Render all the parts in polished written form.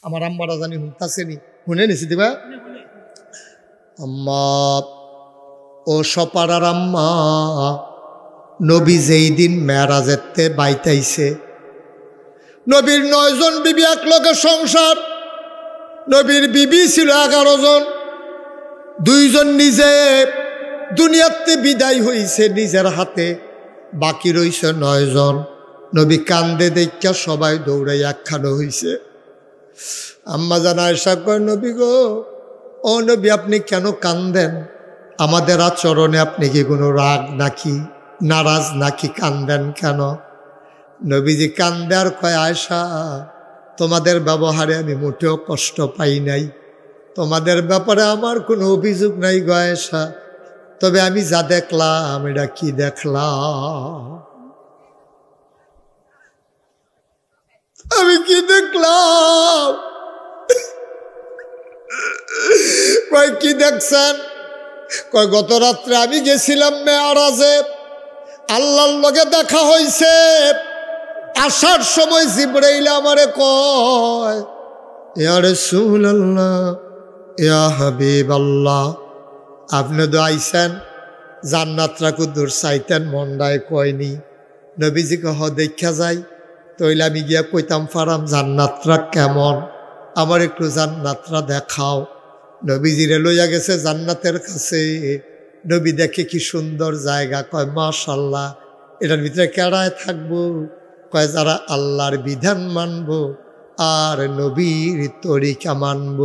আমার আম্মারা জানি শুনতাছেনি, শুনে নিছি দিবা আম্মা ও সপাড়ার আম্মা, নবী যেই দিন মেরাজেতে বাইতাইছে, নবীর 9 জন বিবি এক লগে সংসার, নবীর বিবি ছিল 11 জন, 2 জন নিজে দুনিয়াতে বিদায় হইছে নিজের হাতে, বাকি রইছে 9 জন। নবী কান্দে দেখা সবাই দৌড়াই একখানো হইছে। আম্মা জান আয়েশা কয়, নবী গো, ও নবী আপনি কেন কান্দেন? আমাদের আচরণে আপনি কি কোনো রাগ নাকি, নারাজ নাকি, কান্দেন কেন? নবীজি কান্দে আর কয়, আয়েশা তোমাদের ব্যবহারে আমি মোটেও কষ্ট পাই নাই, তোমাদের ব্যাপারে আমার কোনো অভিযোগ নাই গো আয়েশা, তবে আমি যা দেখলাম এটা কি দেখলাম, আমি কি দেখলাম? কয় কি দেখছেন? কয় গত রাত্রে আমি গেছিলাম মেরাজে, আল্লাহর লগে দেখা হইছে, আসার সময় জিবরাইল আমারে কয়, ইয়া রাসূলুল্লাহ ইয়া হাবিবাল্লাহ, আপনি তো আইছেন, জান্নাতরা কুদুর চাইতেন মন্ডায় কয়নি? নবীজি কহ দেখা যাই, তইলে আমি গিয়া কইতাম ফারাম জান্নাতরা কেমন, আমার একটু জান্নাতরা দেখাও। নবীজিরে লইয়া গেছে জান্নাতের কাছে, নবী দেখে কি সুন্দর জায়গা, কয় মাশাআল্লাহ, এটার ভিতরে কেড়ায় থাকবো? কয় যারা আল্লাহর বিধান মানব আর নবীর তরিকা মানব,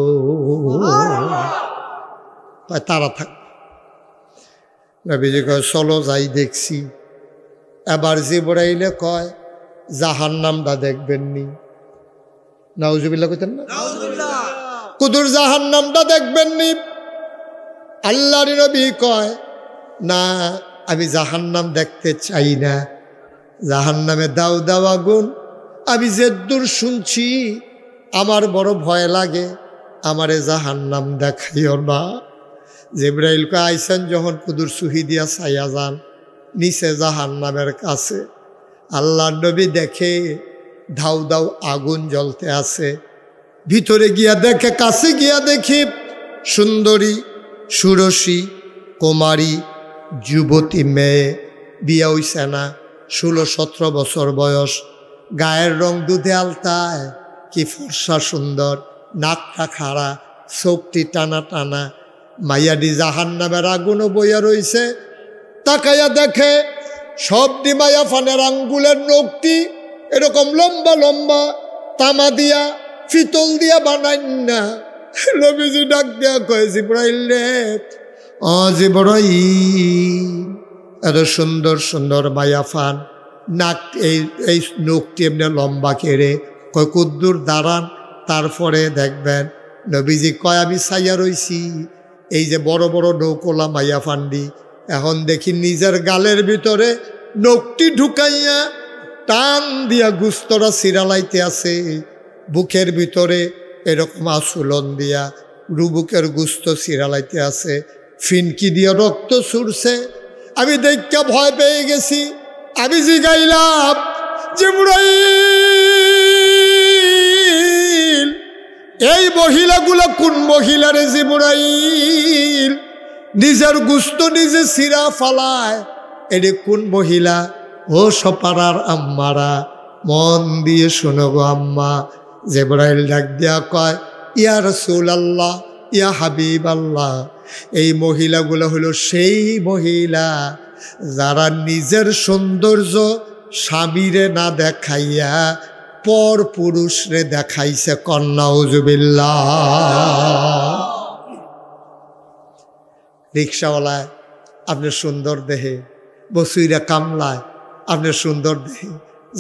কয় তারা থাক। নবীজি কয় চলো যাই দেখছি। এবার জিবরাইলে কয় জাহান্নামটা দেখবেননি? নাউজুবিল্লাহ কইতেন না, কুদুর জাহান্নামটা দেখবেননি? আল্লাহর নবী কয় না, আমি জাহান্নাম দেখতে চাই না, জাহান্নামে দাও দাও আগুন, আমি যে দূর শুনছি আমার বড় ভয় লাগে, আমারে জাহান্নাম দেখাইও না। জিবরাইল কয় আইসেন যখন কুদুর সুহি দিয়া ছাইয়া যান নিচে জাহান্নামের কাছে, আল্লাহর নবী দেখে ধাউ ধাউ আগুন জ্বলতে আছে, ভিতরে গিয়া দেখে, কাছে গিয়া দেখি সুন্দরী সুরসী কুমারী যুবতী মেয়ে, বিয়া হইছে না, 16-17 বছর বয়স, গায়ের রং দুধে আলতায়, কি ফর্সা সুন্দর, নাকটা খাড়া, চোখটি টানা টানা, মাইয়াডি জাহান্নামের আগুনও বইয়া রইছে। তাকাইয়া দেখে সবটি মায়া ফানের আঙ্গুলের নখটি এরকম লম্বা লম্বা, তামা দিয়া ফিতল দিয়া বানাইন না। নবীজি ডাক দিয়া কয় জিবরাইল রে, ও জিবরাইল, এত সুন্দর সুন্দর মায়া ফান, নাক এই নখটি এমনি লম্বা কেড়ে, কয় কুদ্দুর দাঁড়ান, তারপরে দেখবেন। নবীজি কয় আমি ছাইয়া রইছি, এই যে বড় বড় নৌকোলা মাইয়া ফান্ডি, এখন দেখি নিজের গালের ভিতরে নখটি ঢুকাইয়া টান দিয়া গুস্তরা সিরালাইতে আছে, বুকের ভিতরে এরকম আচুলন দিয়া রুবুকের গুস্ত সিরালাইতে আছে, ফিনকি দিয়া রক্ত ছুটছে। আমি দেখা ভয় পেয়ে গেছি, আমি জিগাইলাম জিবরাইল, এই মহিলাগুলো কোন মহিলারে জিবরাইল? নিজের গুস্ত নিজে সিরা ফালায়, এটি কোন মহিলা? ও সপাড়ার আম্মারা, মন দিয়ে শোনো গো আম্মা। জিবরাইল ডাক দিয়া কয়, ইয়া রাসূলুল্লাহ ইয়া হাবিবাল্লাহ, এই মহিলাগুলো হলো সেই মহিলা যারা নিজের সৌন্দর্য স্বামীরে না দেখাইয়া পর পুরুষরে দেখাইছে। নাউজুবিল্লাহ। রিক্সাওয়ালায় আপনার সুন্দর দেহে, বসুইরা কামলায় আপনার সুন্দর দেহে,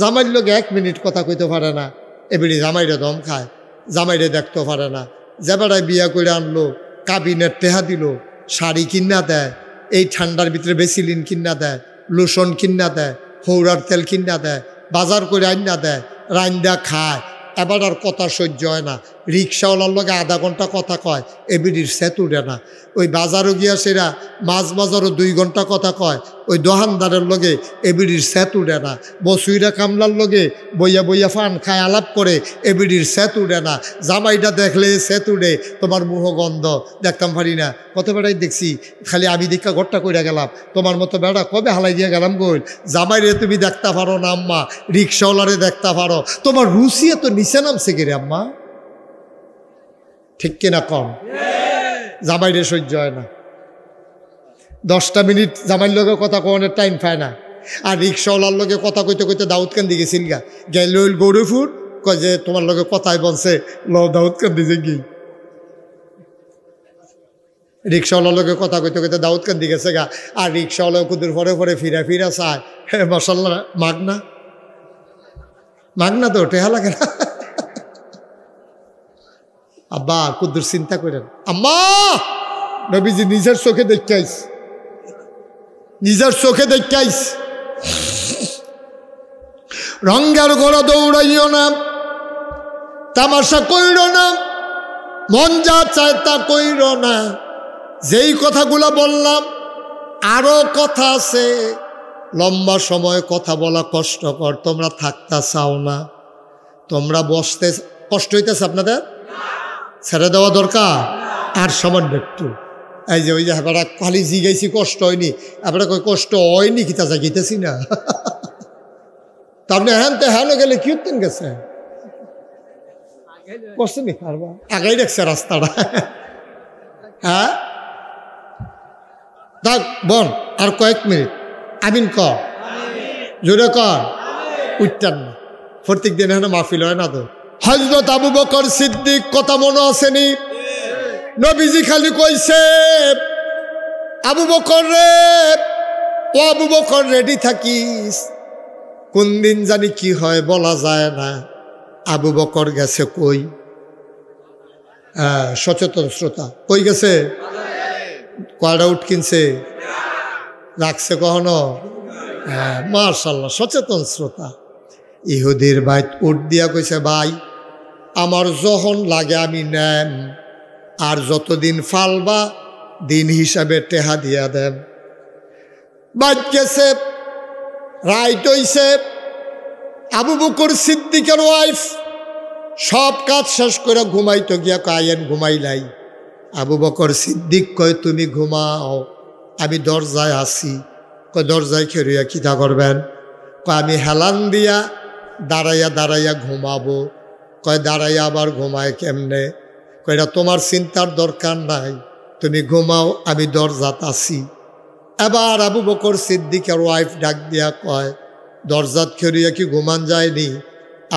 জামাইর লোক 1 মিনিট কথা কইতে পারে না, এবারে জামাইরে দম খায়, জামাইরে দেখতে পারে না। যে বেড়ায় বিয়া করে আনলো, কাবিনের টেহা দিল, শাড়ি কিনা দেয়, এই ঠান্ডার ভিতরে বেসিলিন কিনা দেয়, লোশন কিনা দেয়, হৌরার তেল কিনা দেয়, বাজার করে আইনা দেয়, রাইন্দা খায়, এবার আর কথা সহ্য হয় না, রিক্সাওয়ালার লগে আধা ঘন্টা কথা কয় এবিডির সেত উঠে না। ওই বাজারও গিয়া সেরা মাছ বাজারও 2 ঘন্টা কথা কয় ওই দোকানদারের লগে এবিডির সেত উঠে না। বসুইরা কামলার লগে বইয়া বইয়া ফান খায় আলাপ করে এবিডির সেত উঠে না। জামাইটা দেখলে সেত উঠে, তোমার মুহ গন্ধ দেখতাম পারি না। কত বেড়াই দেখছি, খালি আমি দীক্ষা ঘরটা কইরা গেলাম, তোমার মতো বেড়া কবে হালাই দিয়ে গেলাম গোল। জামাইরে তুমি দেখতে পারো না আম্মা, রিক্সাওয়ালারে দেখতে পারো, তোমার রুচি এত নিচে নামছে কে রে আম্মা? ঠিক কিনা কম? জামাইরে সহ্য হয় না, 10টা মিনিট জামাইয়ের লগে কথা কওয়ানোর টাইম পায় না। আর রিক্সাওয়ালার লগে কথা কইতে কইতে দাউদকান্দি গেছিল গা, গেল গৌরীপুর, কয় যে তোমার লগে কথাই বলছে ল দাউদকান্দি যে গি। রিক্সাওয়ালার লগে কথা কইতে কইতে দাউদকান্দি গেছে গা। আর রিক্সাওয়ালা কুদুর পরে পরে ফিরা ফিরা চায়, হ্যাঁ মশাল্লা মাগনা, মাগনা তো টেহা লাগে না। আব্বা কুদুর চিন্তা করেন, আম্মা নবীজি নিজের চোখে দেখাইস, নিজের চোখে দেখাইস। রঙ্গের ঘোড়া দৌড়াইও না, তামাশা কইর না, মন যা চায় তা কইর না। যেই কথাগুলো বললাম আরো কথা আছে, লম্বা সময় কথা বলা কষ্টকর, তোমরা থাকতে চাও না, তোমরা বসতে কষ্ট হইতেছে আপনাদের, ছেড়ে দেওয়া দরকার। আর সামান্য একটু এই যে ওই যে আপনারা খালি জিগাইছি কষ্ট হয়নি, আপনারা কই কষ্ট হয়নি কি তা জাগিতেছি না। তা আপনি হ্যান তো হ্যানো গেলে কি উঠতেন গেছে করছেনি, আগাই দেখছে রাস্তাটা। হ্যাঁ দেখ বোন, আর কয়েক মিনিট আমিন কর, জোরে কর, উঠতেন না। প্রত্যেক দিন এখানে মাহফিল হয় না তো। হযরত আবু বকর সিদ্দিক কথা মনে আসেনি? নবীজি খালি কইছে আবু বকর রে, ও আবু বকর রেডি থাকিস, কোন দিন জানি কি হয় বলা যায় না। আবু বকর গেছে কই? সচেতন শ্রোতা কই গেছে? কয়টা উঠ কিনছে, রাখছে কখনো? মাশাআল্লাহ সচেতন শ্রোতা। ইহুদির ভাই উঠ দিয়া কইছে, ভাই আমার যখন লাগে আমি নেন, আর যতদিন ফালবা দিন হিসাবে টেহা দিয়া দেন। বাদ গেছে, রাইট হইছে। আবু বকর সিদ্দিকের ওয়াইফ সব কাজ শেষ করে ঘুমাইতো গিয়া কায়েন ঘুমাইলাই। আবু বকর সিদ্দিক কয় তুমি ঘুমাও, আমি দরজায় আসি। কয় দরজায় খেরিয়া কিতা করবেন? কয় আমি হেলান দিয়া দাঁড়াইয়া দাঁড়াইয়া ঘুমাবো। কয় দাঁড়াইয়া আবার ঘুমায় কেমনে? কয় এটা তোমার চিন্তার দরকার নাই, তুমি ঘুমাও, আমি দরজাত আসি। এবার আবু বকর সিদ্দিকের ওয়াইফ ডাক দিয়া কয় দরজাত খেরিয়া কি ঘুমান যায়নি?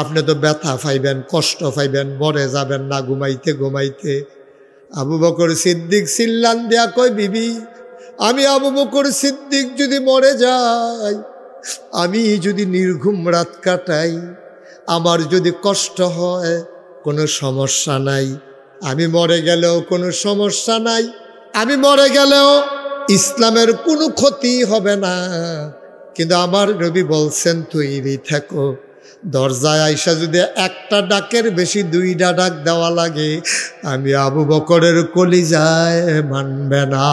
আপনি তো ব্যথা পাইবেন, কষ্ট পাইবেন, মরে যাবেন না ঘুমাইতে ঘুমাইতে। আবু বকর সিদ্দিক চিল্লান দিয়া কয় বিবি, আমি আবু বকর সিদ্দিক যদি মরে যাই, আমি যদি নির্ঘুম রাত কাটাই, আমার যদি কষ্ট হয় কোনো সমস্যা নাই, আমি মরে গেলেও কোনো সমস্যা নাই, আমি মরে গেলেও ইসলামের কোনো ক্ষতি হবে না। কিন্তু আমার নবী বলছেন তৈরি থাকো, দরজায় আইসা যদি একটা ডাকের বেশি 2টা ডাক দেওয়া লাগে, আমি আবু বকরের কলিজায় মানবে না।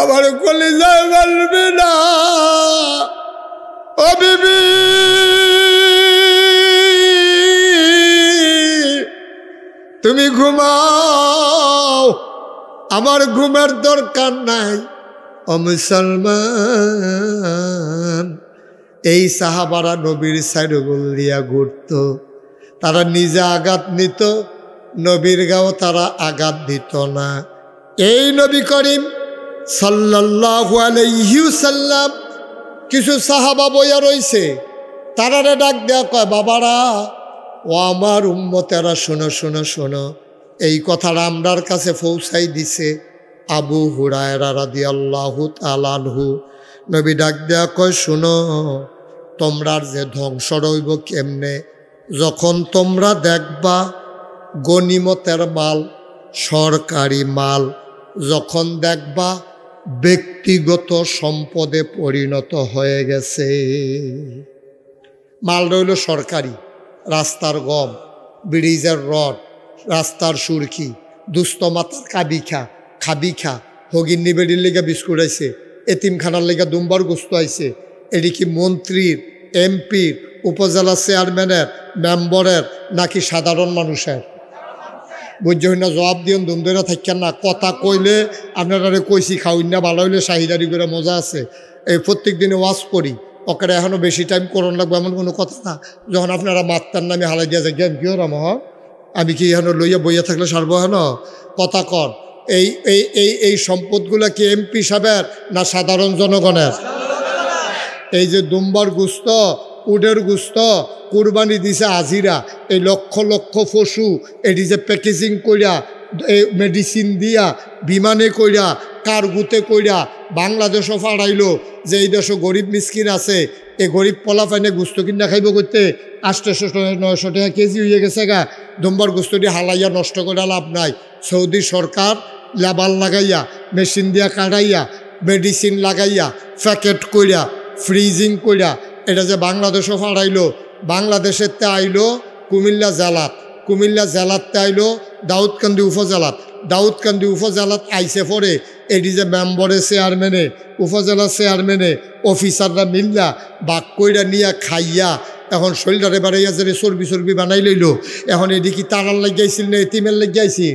আমার কলিজায় মানবে না। ও বিবি তুমি ঘুমাও, আমার ঘুমের দরকার নাই। ও মুসলমান, এই সাহাবারা নবীর সাইডগুল দিয়া ঘুরত, তারা নিজে আঘাত নিত, নবীর গাও তারা আঘাত দিত না। এই নবী করিম সাল্লাল্লাহু আলাইহি ওয়াসাল্লাম কিছু সাহাবা বইয়া রইছে, তারারে ডাক দেয়া কয় বাবারা, ও আমার উম্মতেরা শোনো শোনো শোনো, এই কথাটা আমরার কাছে পৌঁছাই দিছে আবু হুরায়রা রাদিয়াল্লাহু তাআলা আনহু। নবী ডাক দেয়া কয় শোনো, তোমরার যে ধ্বংস রইব কেমনে, যখন তোমরা দেখবা গনিমতের মাল, সরকারি মাল, যখন দেখবা ব্যক্তিগত সম্পদে পরিণত হয়ে গেছে। মাল রইল সরকারি, রাস্তার গম, ব্রিজের রড, রাস্তার সুরকি, দুস্থ মাতার খাবিখা হগিন্নি বেডির লেগা বিস্কুট আইছে, এতিমখানার লেগা দুম্বার গোস্ত আইছে। এটি কি মন্ত্রীর, এমপির, উপজেলা চেয়ারম্যানের, মেম্বরের নাকি সাধারণ মানুষের? বুঝতে হই না, জবাব দিন দুমদরা থাকেন না। কথা কইলে আপনারা কইছি খাওয়াই না, ভালো হইলে শাহিদারি করে মজা আছে। এই প্রত্যেক দিনে ওয়াজ করি, ওকে এখনও বেশি টাইম করন লাগবে এমন কোনো কথা না। যখন আপনারা মাত্রার নামে হালাই দিয়া যায় জ্ঞান কিও রাম, আমি কি এখন লইয়া বইয়া থাকলে সারবো হেন? কথা কর। এই এই এই এই সম্পদগুলো কি এমপি সাহেবের না সাধারণ জনগণের? এই যে দুম্বার গুস্ত, উডের গুস্ত কুরবানি দিছে আজিরা, এই লক্ষ লক্ষ পশু এটি যে প্যাকেজিং কইরা, এই মেডিসিন দিয়া, বিমানে কইরা, কারগুতে কইরা বাংলাদেশও ফাড়াইলো। যে এই দেশও গরিব মিসকিন আছে, এই গরিব পলাফাইনে গুস্ত কিনা খাইব করতে 800-900 টাকা কেজি হয়ে গেছে গা। দুম্বার গুস্তটি হালাইয়া নষ্ট করে লাভ নাই। সৌদি সরকার লেবাল লাগাইয়া, মেশিন দিয়া কাটাইয়া, মেডিসিন লাগাইয়া, প্যাকেট কইরা, ফ্রিজিং কইরা এটা যে বাংলাদেশও ফাড়াইলো। বাংলাদেশের তে আইলো কুমিল্লা জেলাত, কুমিল্লা জেলাতে আইলো দাউদকান্দি উপজেলাত, দাউদকান্দি উপজেলাত আইসে পরে এটি যে মেম্বরে চেয়ারম্যানে, উপজেলা চেয়ারম্যানে, অফিসাররা মিল্লা বাক কইরা নিয়া খাইয়া এখন শরীরটারে বাড়াইয়া যে চর্বি বানাই লইল। এখন এদিকে তারার লাগিয়েছিল না এতিমের লাগিয়েছি?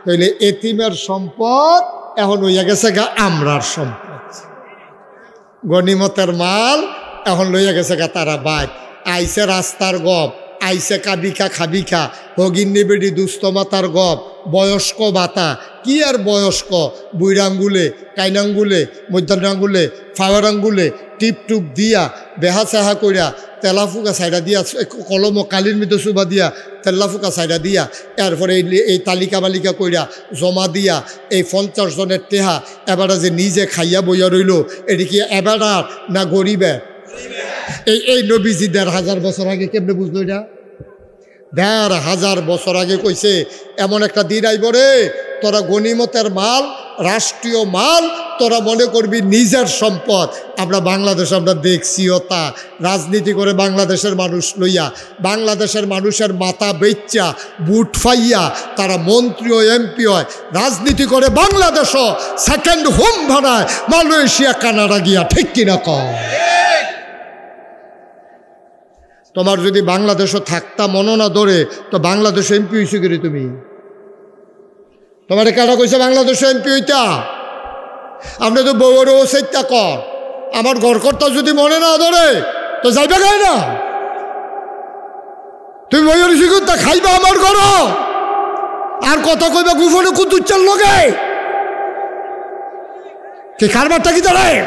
তাইলে এতিমের সম্পদ এখন হইয়া গেছে গা আমরার সম্পদ। গনিমতের মাল এখন লইয়া গেছে গা তারা বাইক। আইসে রাস্তার গপ, আইসে খাবিখা হগিন্নি বেডি দুস্থ মাতার গপ, বয়স্ক ভাতা। কি আর বয়স্ক, বুইরাঙ্গুলে, কাইনাঙ্গুলে, মধ্যাঙ্গুলে, ফাওয়ার আঙ্গুলে টিপটুপ দিয়া, বেহা চাহা কইরা, তেলাফুকা সাইডা দিয়া, কলম কালির মৃত চুবা দিয়া, তেলাফুকা সাইডা দিয়া, এরপরে এই তালিকা বালিকা কইরা জমা দিয়া, এই 50 জনের টেহা এবারে যে নিজে খাইয়া বইয়া রইল, এটি কি এবারার না গরিবের? এই নবীজি 1500 বছর আগে কেমনে বুঝলো এটা? 1500 বছর আগে কইছে এমন একটা দিন আইব রে, তোরা গনিমতের মাল, রাষ্ট্রীয় মাল তোরা মনে করবি নিজের সম্পদ। আমরা বাংলাদেশ আমরা দেখছিও তা, রাজনীতি করে বাংলাদেশের মানুষ লইয়া, বাংলাদেশের মানুষের মাথা বেচ্চা বুট ফাইয়া তারা মন্ত্রী ও এমপি হয়, রাজনীতি করে বাংলাদেশও সেকেন্ড হোম বানায় মালয়েশিয়া কানাডা গিয়া। ঠিক কিনা কম? তোমার যদি বাংলাদেশও থাকতা মনো না ধরে তো বাংলাদেশ এমপি হয়েছে কি তুমি? তোমার কারা কইছে বাংলাদেশ এমপি হইতা? আপনি তো বউরও সেইটা কর, আমার ঘরকর্তা যদি মনে না ধরে তো যাইবে গায় না। তুমি বইয়ের শিখুতা খাইবা আমার ঘর আর কথা কইবা গুফনে কুতুচ্চার লগে কি কারবারটা কি দাঁড়ায়?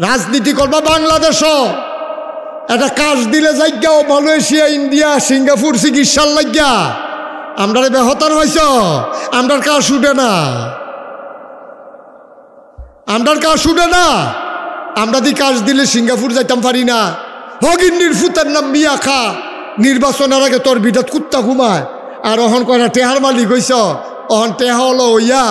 রাজনীতি করবা বাংলাদেশও, একটা কাজ দিলে যাইগাও মালয়েশিয়া, ইন্ডিয়া, সিঙ্গাপুর চিকিৎসার লাগিয়া আমরা বেহতার হয়েছ। আমরার কাজ শুনে না, আমরার কাজ শুনে না। আমরা দি কাজ দিলে সিঙ্গাপুর যাইতাম পারি না। হগিন্নির ফুতের নাম মিয়া খা, নির্বাচনের আগে তোর বিটাত কুত্তা ঘুমায় আর অহন কয়না টেহার মালিক হইছ। অহন টেহা হলো হইয়া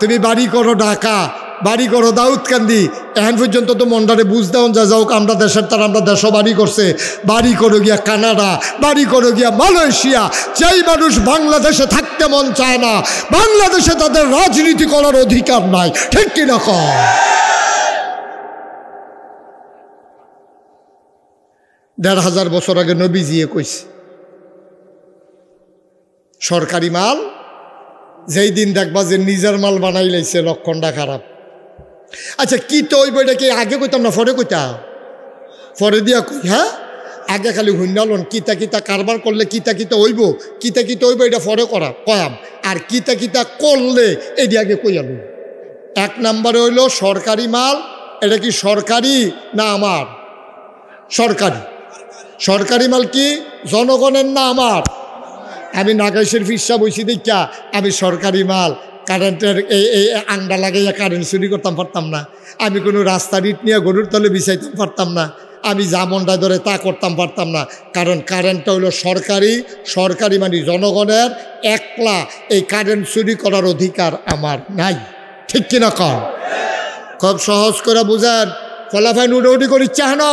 তুমি বাড়ি করো ঢাকা, বাড়ি করো দাউদকান্দি, এখন পর্যন্ত তো মন্ডারে বুঝ দেওয়া যা যাও আমরা দেশের তার আমরা দেশও বাড়ি করছে, বাড়ি করো গিয়া কানাডা, বাড়ি করো গিয়া মালয়েশিয়া। যেই মানুষ বাংলাদেশে থাকতে মন চায় না, বাংলাদেশে তাদের রাজনীতি করার অধিকার নাই। ঠিক কিনা কম? দেড় হাজার বছর আগে নবীজিয়ে কইছে সরকারি মাল যেই দিন দেখবা যে নিজের মাল বানাই লাইছে লক্ষণটা খারাপ। আচ্ছা কি তো ওই বইটাকে আগে কইতাম না পরে কইতাম? পরে দিয়া কই, হ্যাঁ আগে খালি হুন্ডালন কিতা কিতা কারবার করলে কিতা কিতা হইব, কিতা কিতা হইব এটা পরে করা কয়াম, আর কিতা কিতা করলে এটি আগে কইয়াল। 1 নম্বরে হইল সরকারি মাল, এটা কি সরকারি না আমার? সরকারি। সরকারি মাল কি জনগণের না আমার? আমি নাগাইশের ফিসা বইছি দেখা আমি সরকারি মাল কারেন্টের এই আন্ডা লাগাইয়া কারেন্ট চুরি করতাম পারতাম না। আমি কোনো রাস্তা ইট নিয়ে গরুর তলে বিছাইতাম পারতাম না। আমি যেমনটা ধরে তা করতাম পারতাম না, কারণ কারেন্টটা হলো সরকারি মানে জনগণের, একলা এই কারেন্ট চুরি করার অধিকার আমার নাই। ঠিক কিনা কন? খুব সহজ করে বুঝেন, ফলাফাইন উডি করি চাহ না,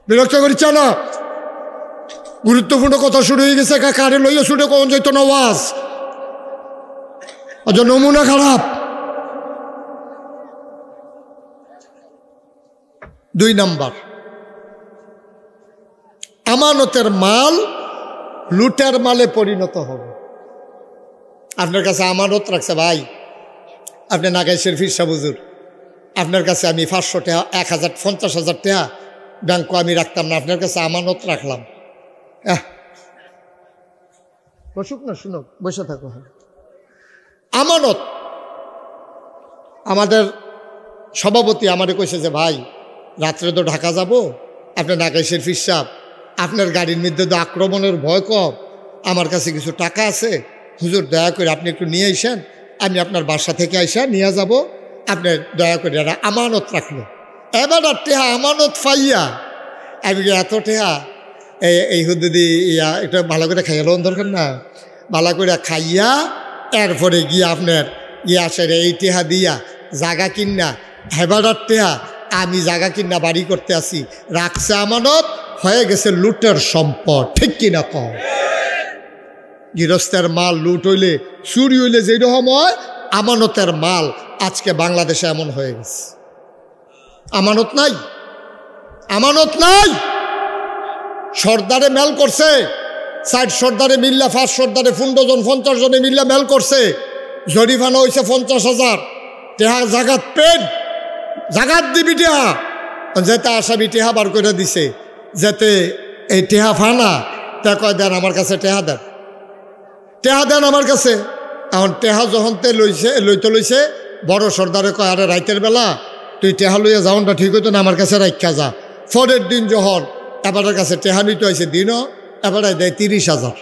বিরক্ত করি চা না। গুরুত্বপূর্ণ কথা শুরু হয়ে গেছে, কারে লইয়া শুনে কখন যাইতো না ওয়াজ, অজ নমুনা খারাপ। 2 নাম্বার, আমানতের মাল লুটের মালে পরিণত হবে। আপনার কাছে আমানত রাখছে ভাই, আপনি নাগাইশের ফিরসা বুজুর, আপনার কাছে আমি 500 টাকা, 1000, 50,000 টাকা ব্যাংক আমি রাখতাম না, আপনার কাছে আমানত রাখলাম। বসুক না, শুনুক, বসে থাকো। আমানত, আমাদের সভাপতি আমারে কইছে যে ভাই রাত্রে তো ঢাকা যাব, আপনার নাগাইশের ফিরসা, আপনার গাড়ির মধ্যে তো আক্রমণের ভয় কম, আমার কাছে কিছু টাকা আছে, হুজুর দয়া করে আপনি একটু নিয়ে আইসেন, আমি আপনার বাসা থেকে আইসা নিয়ে যাব, আপনি দয়া করে। এরা আমানত রাখলো। এবার আর টেহা আমানত পাইয়া আমি এত টেহা এই হুদুদি ইয়া এটা ভালো করে খাইয়া লোন দরকার না, ভালো করে খাইয়া এরপরে গিয়ে আপনার আসে এই টেহা দিয়া জাগা কিনা, হেবার টেহা আমি জাগা কিনা বাড়ি করতে আসি, রাখছে আমানত, হয়ে গেছে লুটের সম্পদ। ঠিক কিনা কম? গৃহস্থের মাল লুট হইলে, চুরি হইলে যেরকম হয়, আমানতের মাল আজকে বাংলাদেশে এমন হয়ে গেছে। আমানত নাই, আমানত নাই। সর্দারে মেল করছে, 60 সর্দারে মিল্লা, 5 সর্দারে 15 জন 50 জনে মিল্লা মেল করছে, জরিফানা হয়েছে 50,000 টেহা। জাগাত পেন জাগাত দিবি টেহা, যেতে আসামি টেহা বার করে দিছে, যেতে এই টেহা ফানা তে কয় দেন আমার কাছে, টেহা দেন, টেহা দেন আমার কাছে। এখন টেহা যখন লইতে লইছে, বড় সর্দারে কয় আরে রাইতের বেলা তুই টেহা লইয়া যাওনটা ঠিক হইতো না, আমার কাছে রাখা যা। পরের দিন যখন এবারের কাছে টেহা নিতে হয়েছে, দিনও এবারে দেয় 30,000।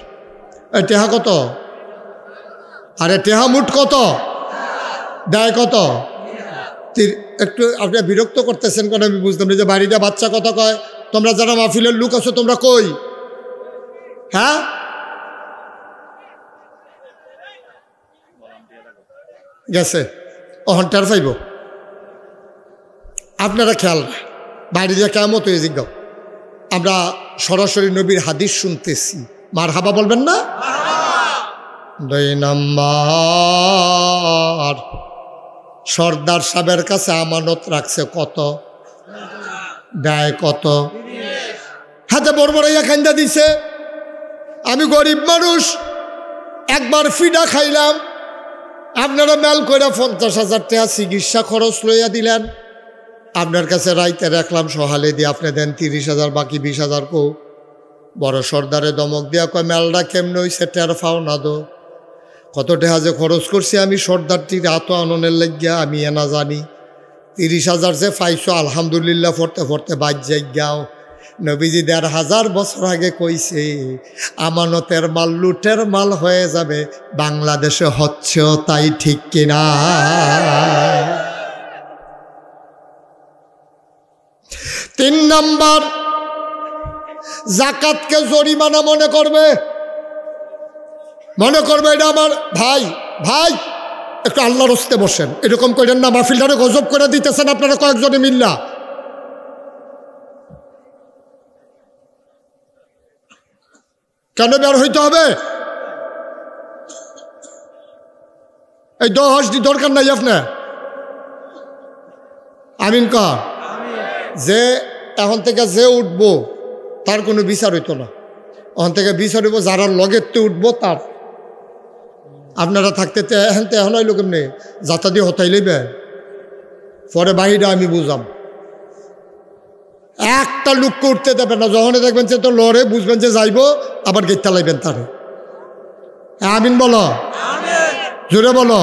এই টেহা কত? আরে টেহা মুঠ কত দেয়? কত? একটু আপনি বিরক্ত করতেছেন কেন আমি বুঝতাম না। যে বাড়িটা বাচ্চা কথা কয়, তোমরা যারা মাহফিলের লোক আছো তোমরা কই? হ্যাঁ, গেছে অহন্টার পাইব। আপনারা খেয়াল, বাইরে যা কেমন হয়ে জিজ্ঞাও, আমরা সরাসরি নবীর হাদিস শুনতেছি, মার হাবা বলবেন না? 2 নাম্বার, সর্দার সাহেবের কাছে আমানত রাখছে কত, দেয় কত? হাতে বড়বড়াইয়া খান্দা দিছে। আমি গরিব মানুষ, একবার ফিডা খাইলাম, আপনারা মেল করে 50,000 টাকা চিকিৎসা খরচ লইয়া দিলেন, আপনার কাছে রাইতে রাখলাম, সহালে দিয়ে আপনি দেন 30,000, বাকি 20,000 কো। বড় সর্দারে দমক দিয়া কয় মেলটা কেমন হইছে, টের ফাও না দো, কত টাকা যে খরচ করছি আমি সর্দারটির এত আননের লাগিয়া, আমি এনা জানি। 30,000 যে পাইছো আলহামদুলিল্লাহ পড়তে পড়তে বাদ যাই গাও। নবীজি 1,500 বছর আগে কইছে আমানতের মাল লুটের মাল হয়ে যাবে, বাংলাদেশে হচ্ছেও তাই। ঠিক কিনা? 3 নাম্বার, জাকাতকে জরিমানা মনে করবে, মনে করবে এটা আমার ভাই। ভাই একটু আল্লাহর রাস্তায় বসেন, এরকম করেন না, মাহফিলটারে গজব করে দিতেছেন আপনারা কয়েকজনে মিল্লা। কেন বের হইতে হবে? এই 10 দরকার নাই আপনার। আমিন কর। যে এখন থেকে যে উঠবো তার কোনো বিচার হইতো না, এখন থেকে বিচার হইব যারা লগের তো উঠবো তার। আপনারা থাকতে এখন হইল কেমনি, যাতা দিয়ে হতাই লইবে, পরে বাহিরে আমি বুঝাম। একটা লোককে উঠতে দেবেন না, যখন দেখবেন যে তো লড়ে বুঝবেন যে যাইব, আবার গেটটা লাইবেন তারে। আমিন বলো, জোরে বলো।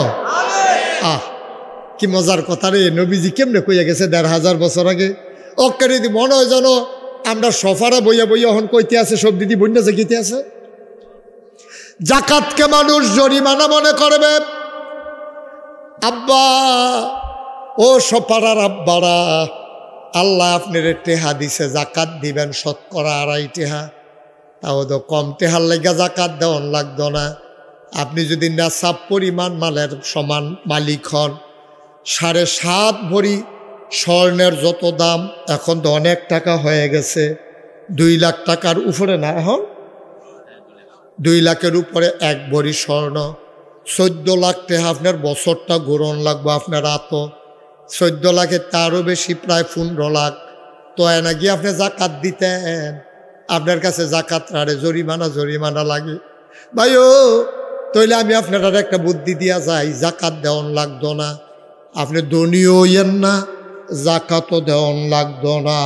কি মজার কথা রে, নবীজি কেমনে কইয়া গেছে 1,500 বছর আগে। ওকে দিদি মনে হয় যেন আমরা সফারা বইয়া বইয়া এখন কইতে আছে, সব দিদি বন্যা জাগিতে আছে। জাকাতকে মানুষ জরিমানা মনে করবে। আব্বা, ও সফারার আব্বারা, আল্লাহ আপনার টেহা দিছে, জাকাত দিবেন 2.5 টেহা, তাও তো কম টেহার লেগে জাকাত দেওয়ান লাগতো না। আপনি যদি নেশাব পরিমাণ মালের সমান মালিক হন, 7.5 ভরি স্বর্ণের যত দাম, এখন তো অনেক টাকা হয়ে গেছে, 2 লাখ টাকার উপরে না, এখন 2 লাখের উপরে 1 ভরি স্বর্ণ, 14 লাখ টাকা আপনার বছরটা ঘুরন লাগবে আপনার এত, 14 লাখের তারও বেশি, প্রায় 15 লাখ। তো এনা গিয়ে আপনি জাকাত দিতেন, আপনার কাছে জাকাত রাড়ে জরিমানা লাগে। ভাই ও তাইলে আমি আপনার একটা বুদ্ধি দিয়া যাই, জাকাত দেওয়ান লাগতো না, আপনি ধনীও হইয়েন না, জাকাতও দেওয়ান লাগতো না।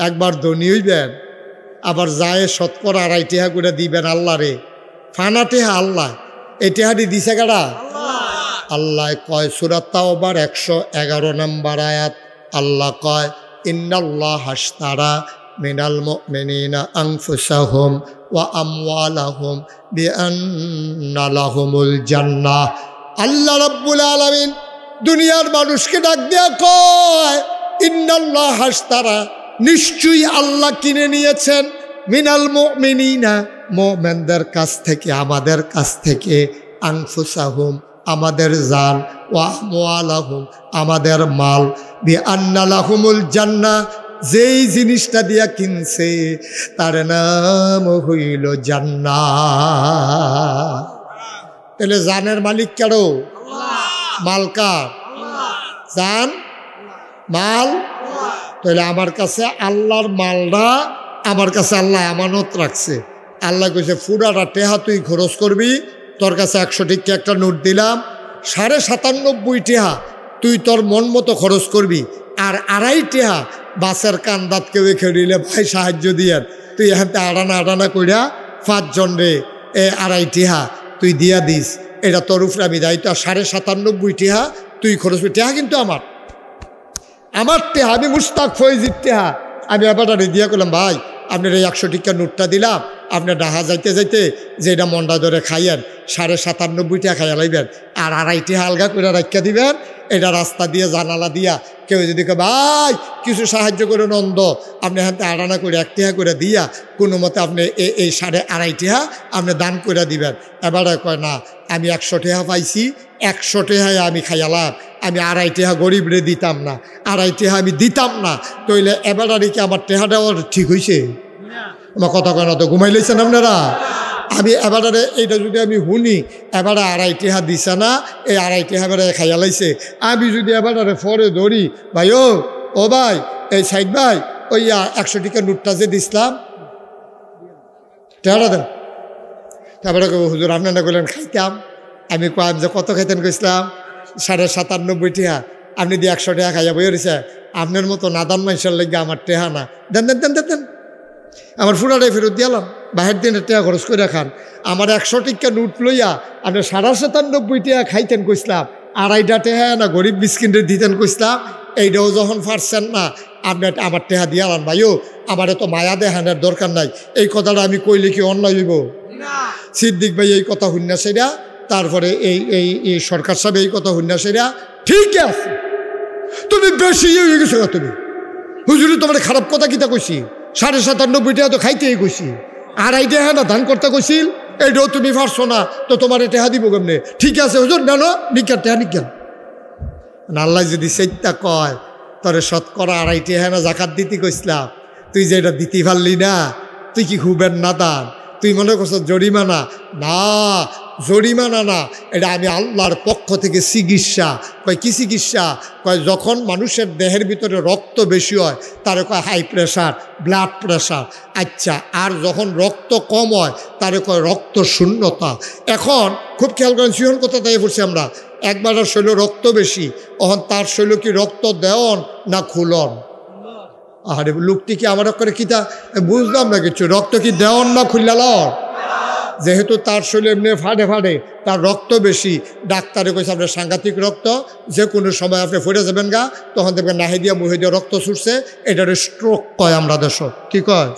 একবার ধনী হইবেন, আবার যায় 2.5 টেহা করে দিবেন আল্লাহ রে, ফানা টেহা আল্লাহ। এই টেহাটি দিছে কারা? আল্লাহ কয় সূরা তাওবার 111 নম্বর আয়াত, আল্লাহ কয় ইন্নাল্লাহ হাশতারা মিনাল মুমিনিনা আনফুসাহুম ওয়া আমওয়ালাহুম বিআন্না লাহুমুল জান্নাহ। আল্লাহ রাব্বুল আলামিন দুনিয়ার মানুষকে ডাক দিয়া কয় ইন্নাল্লাহ হাশতারা, নিশ্চয়ই আল্লাহ কিনে নিয়েছেন, মিনাল মুমিনিনা, মুমিনদের কাছ থেকে, আমাদের কাছ থেকে, আনফুসাহুম, আমাদের জান, ওয়া আমওয়ালাহুম, আমাদের মাল, বিআন্না লাহুমুল জান্নাহ, যেই জিনিসটা দিয়া কিনছে তার নাম হইল জান্নাত। তাহলে জানের মালিক কারো? মাল কার? জান মাল। তাহলে আমার কাছে আল্লাহর মালটা, আমার কাছে আল্লাহ আমানত রাখছে। আল্লাহ কইছে পুরাটা টেহা তুই খরচ করবি, তোর কাছে 100 টিকা একটা নোট দিলাম, 97.5 টেহা তুই তোর মন মতো খরচ করবি, আর 2.5 টেহা বাসের কান্দাত কেউ খেলিলে ভাই সাহায্য দিয়ার, তুই এখানতে আড়ানা কইরা 5 জন রে 2.5 টেহা তুই দিয়া দিস, এটা তোর উপরে আমি দায়িত্ব। 97.5 টেহা তুই খরচ করবি, টেহা কিন্তু আমার টেহা, আমি মুস্তাক ফয়েজির টেহা। আমি ব্যাপারটা দিয়া করলাম ভাই আপনার এই 100 টিকা নোটটা দিলাম, আপনার ডাহা যাইতে যাইতে যে এটা মন্ডা ধরে খাইয়েন, 97.5 টাকা খাইয়া লাইবেন, আর 2.5 টাকা আলগা করে রাখিয়া দিবেন। এটা রাস্তা দিয়ে জানালা দিয়া কেউ যদি কে ভাই কিছু সাহায্য করে নন্দ, আপনি হাতে আড়ানা করে 1 টাকা করে দিয়া কোনো মতে আপনি এই 2.5 টাকা আপনি দান করে দিবেন। এবারে কয় না, আমি 100 টাকা পাইছি, 100 টাকায় আমি খাইয়ালাম, আমি 2.5 টাকা গরিব রে দিতাম না, 2.5 টাকা আমি দিতাম না। তইলে এবারে কি আমার টেহাটাও ঠিক হয়েছে? আমার কথা কেন তো ঘুমাই লইছেন আপনারা? আমি এবারে এইটা যদি আমি শুনি এবারে 2.5 টাকা দিছে না, এই 2.5 টাকা এবারে খাইয়া লাইছে, আমি যদি এবারে পরে ধরি ভাই ও ভাই এই সাইড ভাই ওই 100 টাকা নোটটা যে দিছিলাম টেহাটা দেন। তারপরে হুজুর আপনারা কইলেন খাইতাম, আমি কম যে কত খাইতেন কইছিলাম 97.5 টাকা, আপনি দিয়ে 100 টাকা খাইয়া বই রয়েছে, আপনার মতো নাদান মানুষের লেগে আমার টেহা না, দেন দেন দেন দেন, আমার ফুরাটাই ফেরত দিলাম, বাহির দিনে টাকা খরচ করে খান। আমার 100 টিকা নোট লইয়া আপনি 97.5 টাকা খাইতেন কইসলাম, 2.5 টাকা না গরিব মিসকিনদের দিতেন কইসলাম, এইটাও যখন পারছেন না আপনি আমার টেহা দিয়ালান ভাইও, আমার এত মায়া দেহানের দরকার নাই। এই কথাটা আমি কইলে কি অন্যায় হইব? সিদ্দিক ভাই এই কথা শুননা সেটা, তারপরে এই সরকার সাহেব এই কথা শুননা সেটা, ঠিক আছে তুমি বেশি হয়ে গেছো, তুমি হুজুরি তোমার খারাপ কথা কিতা কইছি, 97.5 টাকা তো খাইতেই কইছি, 2.5 টাকা না দান করতে কইছিল, এইটাও তুমি পারছো না, তো তোমার টেহা দিব কেমনে? ঠিক আছে হুজুর নেন নিজ্ঞান টেহা নিজ্ঞান। আল্লাহ যদি সেইটা কয় তোরে 2.5 টাকা না জাকাত দিতে কইসলাম, তুই যে এটা দিতে পারলি না, তুই কি খুবের না দান, তুই মনে করছ জরিমানা? না, জরিমানা না, এটা আমি আল্লাহর পক্ষ থেকে চিকিৎসা। কয় কি চিকিৎসা? কয় যখন মানুষের দেহের ভিতরে রক্ত বেশি হয় তারে কয় হাই প্রেশার, ব্লাড প্রেশার। আচ্ছা, আর যখন রক্ত কম হয় তারে কয় রক্ত শূন্যতা। এখন খুব খেয়াল করেন, সিহন কথা তাই পড়ছি আমরা, একবার শৈল রক্ত বেশি, তখন তার শৈল কি রক্ত দেওয়ন না খুলন? আরে লোকটি কি আমার করে কিতা বুঝলাম না কিছু, রক্ত কি দেওয়ন না খুললাল? যেহেতু তার শরীরে এমনি ফাটে তার রক্ত বেশি, ডাক্তারে কইছে আপনার সাংঘাতিক রক্ত, যে কোনো সময় আপনি ফিরে যাবেন গা, তখন দেখবেন নাহি দিয়া মুহে দিয়ে রক্ত ছুটছে, এটারে স্ট্রোক কয় আমরা দেশ। কি কয়?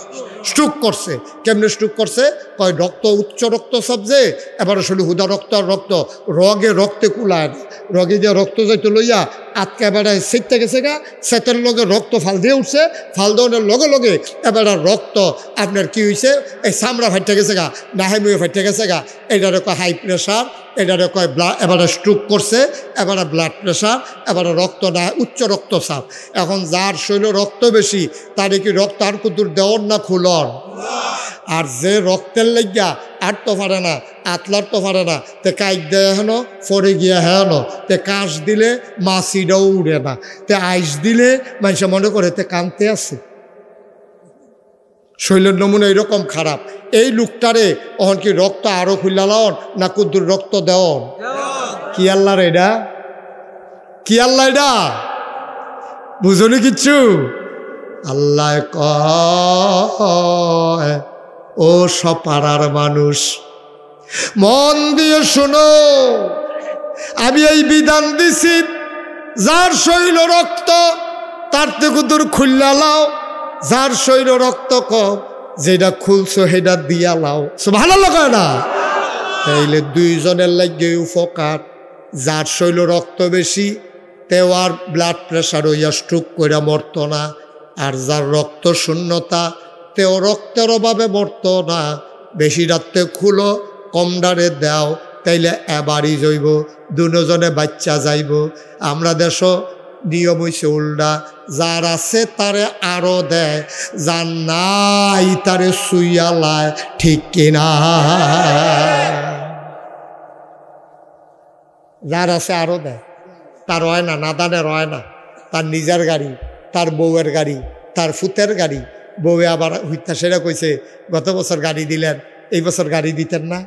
স্ট্রোক করছে। কেমনে স্ট্রোক করছে? কয় রক্ত উচ্চ রক্তচাপ যে এবার আসলে হুদা রক্ত আর রক্ত রগে রক্তে কুলায় না, রগে যে রক্ত যাইতে লইয়া আটকে এবারে সেটতে গেছে গা, সেটের লগে রক্ত ফাল দিয়ে উঠছে, ফাল দেওয়ার লগে লগে এবার রক্ত আপনার কি হয়েছে, এই চামড়া ফাইটে গেছে গা, নাহে মুয়ে ফাইটে গেছে গা, এটারে কয় হাই প্রেশার, এটারে কয় এবারে স্ট্রোক করছে, এবারে ব্লাড প্রেশার, এবারে রক্ত না উচ্চ রক্তচাপ। এখন যার শরীরে রক্ত বেশি তারে কি রক্ত আর কুতুর দেওয়ার না খুলন? আর যে রক্তের লাগিয়া আর তো পারে না, আতলার তো পারে না, তে কাইক দেয় হেন ফরে গিয়া হেন, তে কাশ দিলে মাছিটাও উড়ে না, তে আইস দিলে মানুষ মনে করে তে কানতে আছে। শৈলের নমুনা এরকম খারাপ। এই লোকটারে অহন কি রক্ত আরো খুললা লন না কুদ্দুর রক্ত দেওয়ন? কি আল্লাহর এটা? কি আল্লাহ এটা? বুঝলি কিচ্ছু? আল্লাহ কয় ও সপাড়ার মানুষ মন দিয়ে শোনো, আমি এই বিধান দিছি, যার শৈল রক্ত তার থেকে দূর খুললা লাও, যার শৈল রক্ত কম যেটা খুলছো সেটা দিয়া লাও। ভালো কয় না? তাইলে দুইজনের লাগে উপকার। যার শৈল রক্ত বেশি তেও আর ব্লাড প্রেশার হইয়া স্ট্রোক করে মরত না, আর যার রক্ত শূন্যতা তেও রক্তের অভাবে মরত না। বেশি রাত্রে খুলো, কম ডারে দাও, তাইলে এবারই যাইব, দুজনে বাচ্চা যাইব। আমরা দেশ নিয়ম হইছে উল্টা, যার আছে তারে আরো দেয়, যার নাই তারে সুইয়ালায়। ঠিক কিনা? যার আছে আরো দেয়, তার হয় না, নাদানে রয় না, তার নিজের গাড়ি, তার বউয়ের গাড়ি, তার ফুতের গাড়ি, বউয়ে আবার হইতা সেটা কইছে গত বছর গাড়ি দিলেন, এই বছর গাড়ি দিতেন না।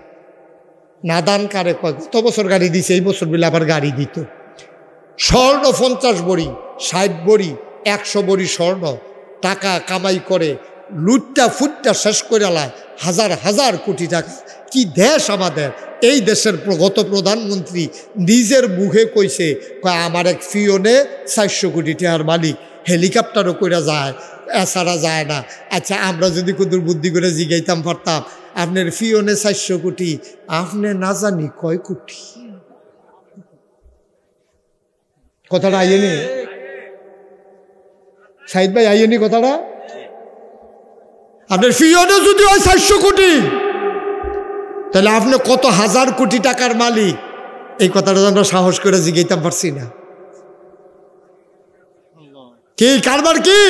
নাদান কারে কয় গত বছর গাড়ি দিছে, এই বছর বলে আবার গাড়ি দিত। স্বর্ণ 50 বড়ি, 60 বড়ি, 100 বড়ি স্বর্ণ টাকা কামাই করে লুটটা ফুটটা শেষ করে লায় হাজার হাজার কোটি টাকা। কি দেশ আমাদের! এই দেশের গত প্রধানমন্ত্রী নিজের মুখে কইছে, কয় আমার এক ফিওনে 400 কোটি টাকার মালিক, হেলিকপ্টারও করে যায়, এছাড়া যায় না। আচ্ছা, আমরা যদি কুদুর বুদ্ধি করে জিগাইতাম পারতাম, আপনার ফিওনে 400 কোটি, আপনি না জানি কয় কোটি। কথাটা আইনি সাইদ ভাই, আইনি কথাটা? আপনার ফিওনে যদি হয় 400 কোটি, তাহলে আপনি কত হাজার কোটি টাকার মালিক? এই কথাটা আমরা সাহস করে জিগাইতাম পারছি না। কি কারবার কি?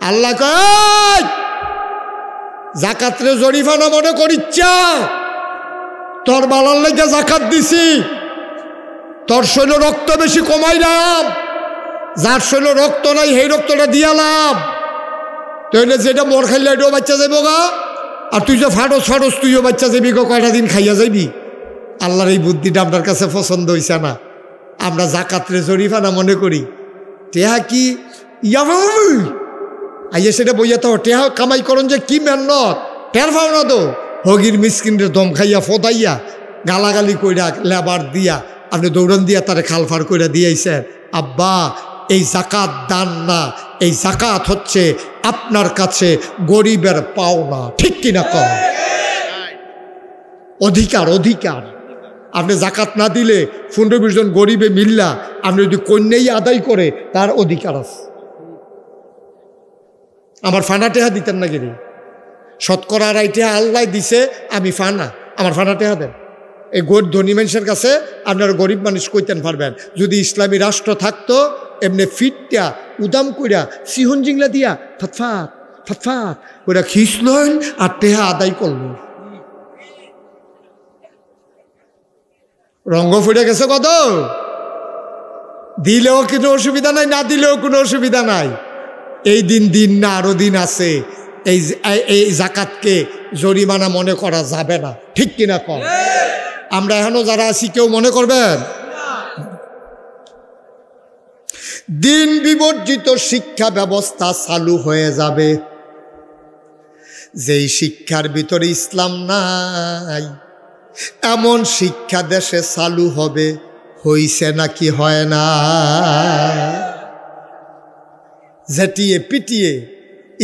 আল্লাহ কয় জাকাতরে জরিফানা মনে করিচ্ছা, তোর বালার লেগে জাকাত দিছি, তোর শৈল রক্ত বেশি কমাইলাম, যার শৈল রক্ত নাই সেই রক্তটা দিয়ালাম। তাহলে যেটা মর খাইলে এটাও বাচ্চা যাইব গা, আর তুই যে ফাটস ফাটস তুইও বাচ্চা যাবি গো, কয়টা দিন খাইয়া যাইবি। আল্লাহর এই বুদ্ধিটা আপনার কাছে পছন্দ হইছে না। আমরা জাকাতরে জরিফানা মনে করি, টেহা কি আইয়া সেটা বইয়া তো টেহা কামাই করন যে কি মেহনত, টের পাও না তো। হগির মিসকিনের দম খাইয়া ফদাইয়া গালাগালি কইরা লেবার দিয়া আপনি দৌড়ান দিয়া তারে খালফার কইরা দিয়েছেন। আব্বা, এই জাকাত দান না, এই জাকাত হচ্ছে আপনার কাছে গরিবের পাওনা। ঠিক কিনা কম? অধিকার, অধিকার। আপনি জাকাত না দিলে 15-20 জন গরিবে মিল্লা আপনি যদি কন্যাই আদায় করে, তার অধিকার আছে। আমার ফানা টেহা দিতেন না গিরি, শতকরা 2.5 টেহা আল্লাহ দিছে, আমি ফানা, আমার ফানা টেহা দেন। এই ধনী মানুষের কাছে আপনারা গরিব মানুষ কইতেন পারবেন। যদি ইসলামী রাষ্ট্র থাকতো, এমনি ফিটটা উদাম কইরা সিহন জিংলা দিয়া ফাতফাত ফাতফাত ওইটা খিসলেন আর টেহা আদায় করলেন। রঙ্গ ফুটে গেছে কত, দিলেও কোনো অসুবিধা নাই, না দিলেও কোনো অসুবিধা নাই। এই দিন দিন না আরো দিন আছে। এই জাকাতকে জরিমানা মনে করা যাবে না। ঠিক কিনা কম? আমরা এখনো যারা আছি কেউ মনে করবেন? দিন বিবর্জিত শিক্ষা ব্যবস্থা চালু হয়ে যাবে, যেই শিক্ষার ভিতরে ইসলাম নাই, এমন শিক্ষা দেশে চালু হবে, হইছে নাকি হয় না? ঝেটিয়ে পিটিয়ে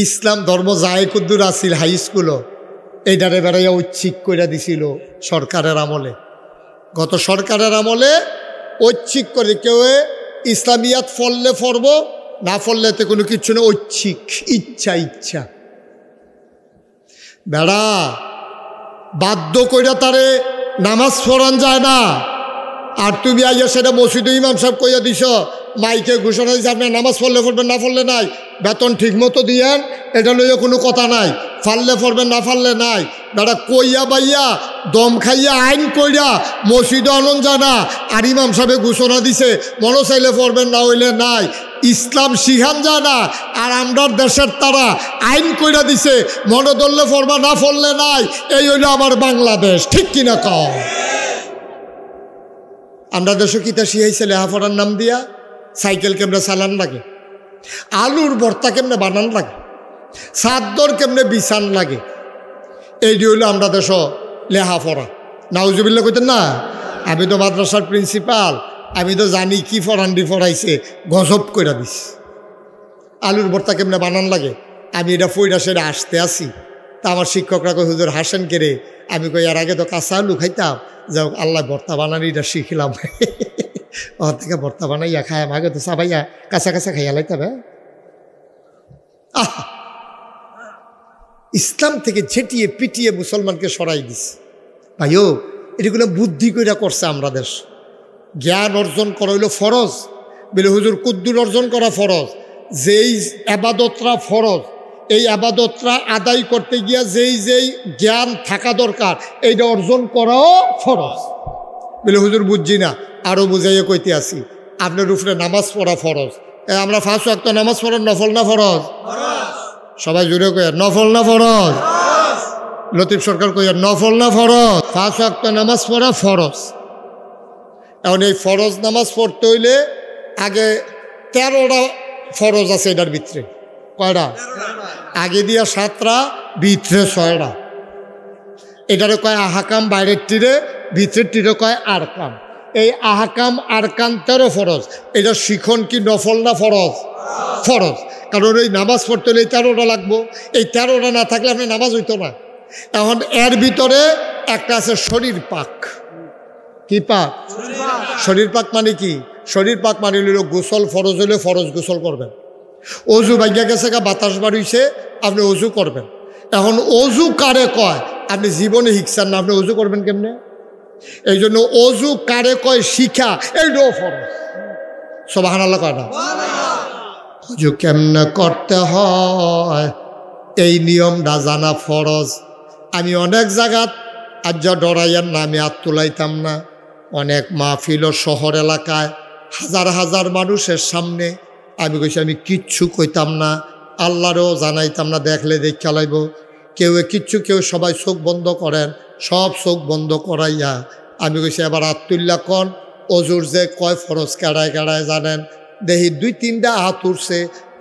ইসলাম ধর্ম যায় কুদ্দুর আসিল হাই স্কুলও এইটারে বেড়াইয়া ঐচ্ছিক করে দিছিল সরকারের আমলে। গত সরকারের আমলে ঐচ্ছিক করে, কেউ ইসলামিয়াত ফললে ফরব, না ফললে তো কোনো কিছু না, ঐচ্ছিক, ইচ্ছা ইচ্ছা। বেড়া বাধ্য কইরা তারে নামাজ পড়ান যায় না, আর তুমি আইয়া সেটা মসজিদে ইমাম সাহেব কইয়া দিছ, মাইকে ঘোষণা দিচ্ছে আপনার নামাজ পড়লে পড়বেন, না পড়লে নাই, বেতন ঠিক মতো দিয়েন, এটা লইয়া কোনো কথা নাই, ফাললে পড়বেন না ফাললে নাই। বেড়া কইয়া বাইয়া দম খাইয়া আইন কইরা মসজিদে আনন্দ জানা, আর ইমাম সাহেব ঘোষণা দিছে মনে চাইলে পড়বেন না হইলে নাই। ইসলাম শিখান যায় না, আর আমরার দেশের তারা আইন কইরা দিছে মনে ধরলে পড়বা, না পড়লে নাই। এই হইল আমার বাংলাদেশ, ঠিক কিনা কও? আমরা দেশে কিতা শিখাইছে লেহাপড়ার নাম দিয়া? সাইকেল কেমনে চালান লাগে, আলুর ভর্তা কেমনে বানান লাগে, চাদর কেমনে বিছান লাগে, এইটি হইল আমরা দেশ লেহাপড়া। নাউজুবিল্লাহ কইতেন না? আমি তো মাদ্রাসার প্রিন্সিপাল, আমি তো জানি কি ফরান্ডি ফরাইছে, গজব কইরা দিস। আলুর ভর্তা কেমনে বানান লাগে আমি এটা ফইরা সেটা আসতে আসি। তা আমার শিক্ষকরা কই হুজুর হাসেন কেড়ে, আমি কই এর আগে তো কাঁচা আলু খাইতাম, যাও আল্লাহ ভর্তা বানানিটা শিখলাম। ওর থেকে ভর্তা বানাইয়া খায়, আগে তো চাবাইয়া কাঁচা কাঁচা খাইয়া লাইতাম। আহ, ইসলাম থেকে ঝেটিয়ে পিটিয়ে মুসলমানকে সরাই দিস। ভাইও এটিগুলো বুদ্ধি কইরা করছে আমরা দেশ। জ্ঞান অর্জন করা হইল ফরজ, বলে হুজুর কুদ্দুর অর্জন করা ফরজ। যেই আবাদতরা ফরজ, এই আবাদতরা আদায় করতে গিয়া যেই যেই জ্ঞান থাকা দরকার এইটা অর্জন করাও ফরজ। বলে হুজুর বুঝছি না, আরও বুঝাইয়া কইতে আসি, আপনার উপরে নামাজ পড়া ফরজ। আমরা 5 ওয়াক্ত নামাজ পড়ার নফল না ফরজ? সবাই জুড়ে কইয়া নফল না ফরজ? লতিফ সরকার কইয়া নফল না ফরজ? 5 ওয়াক্ত নামাজ পড়া ফরজ। এখন এই ফরজ নামাজ পড়তে হইলে আগে 13টা ফরজ আছে এটার ভিতরে। কয়টা? আগে দিয়া 7টা, ভিতরে 6টা। এটারে কয় আহাকাম, বাইরের তীরে, ভিতরের তীরে কয় আরকাম। এই আহাকাম আরকান 13 ফরজ। এটা শিখন কি নফল না ফরজ? ফরজ। কারণ এই নামাজ পড়তে হলে এই 13টা লাগবো, এই 13টা না থাকলে আপনি নামাজ হইতো না। এখন এর ভিতরে একটা আছে শরীর পাক। কি পাক? শরীর পাক মানে কি? শরীর পাক মানে হইল গোসল ফরজ হইলে ফরজ গোসল করবেন। অজু ভাগ্যা গেছে গা, বাতাস বাড়িছে, আপনি অজু করবেন। এখন অজু কারে কয় আপনি জীবনে শিখছেন না, আপনি অজু করবেন কেমনে? এই জন্য অজু কারে কয় শিখা, এইটাও ফরজ। সুবহানাল্লাহ কয় না? অজু কেমনে করতে হয় এই নিয়মটা জানা ফরজ। আমি অনেক জায়গাত আজ ডরাইয়ার না, আমি আর তুলাইতাম না। অনেক মাহফিল শহর এলাকায় হাজার হাজার মানুষের সামনে আমি কইছি আমি কিচ্ছু কইতাম না, আল্লাহরও জানাইতাম না, দেখলে দেখ খেলাইব কেউ কিচ্ছু, কেউ সবাই চোখ বন্ধ করেন, সব চোখ বন্ধ করাইয়া আমি কইছি এবার আত্মুল্লাহ কন অজুর যে কয় ফরজ কেড়ায় কেড়ায় জানেন? দেখি 2-3টা হাত উঠছে,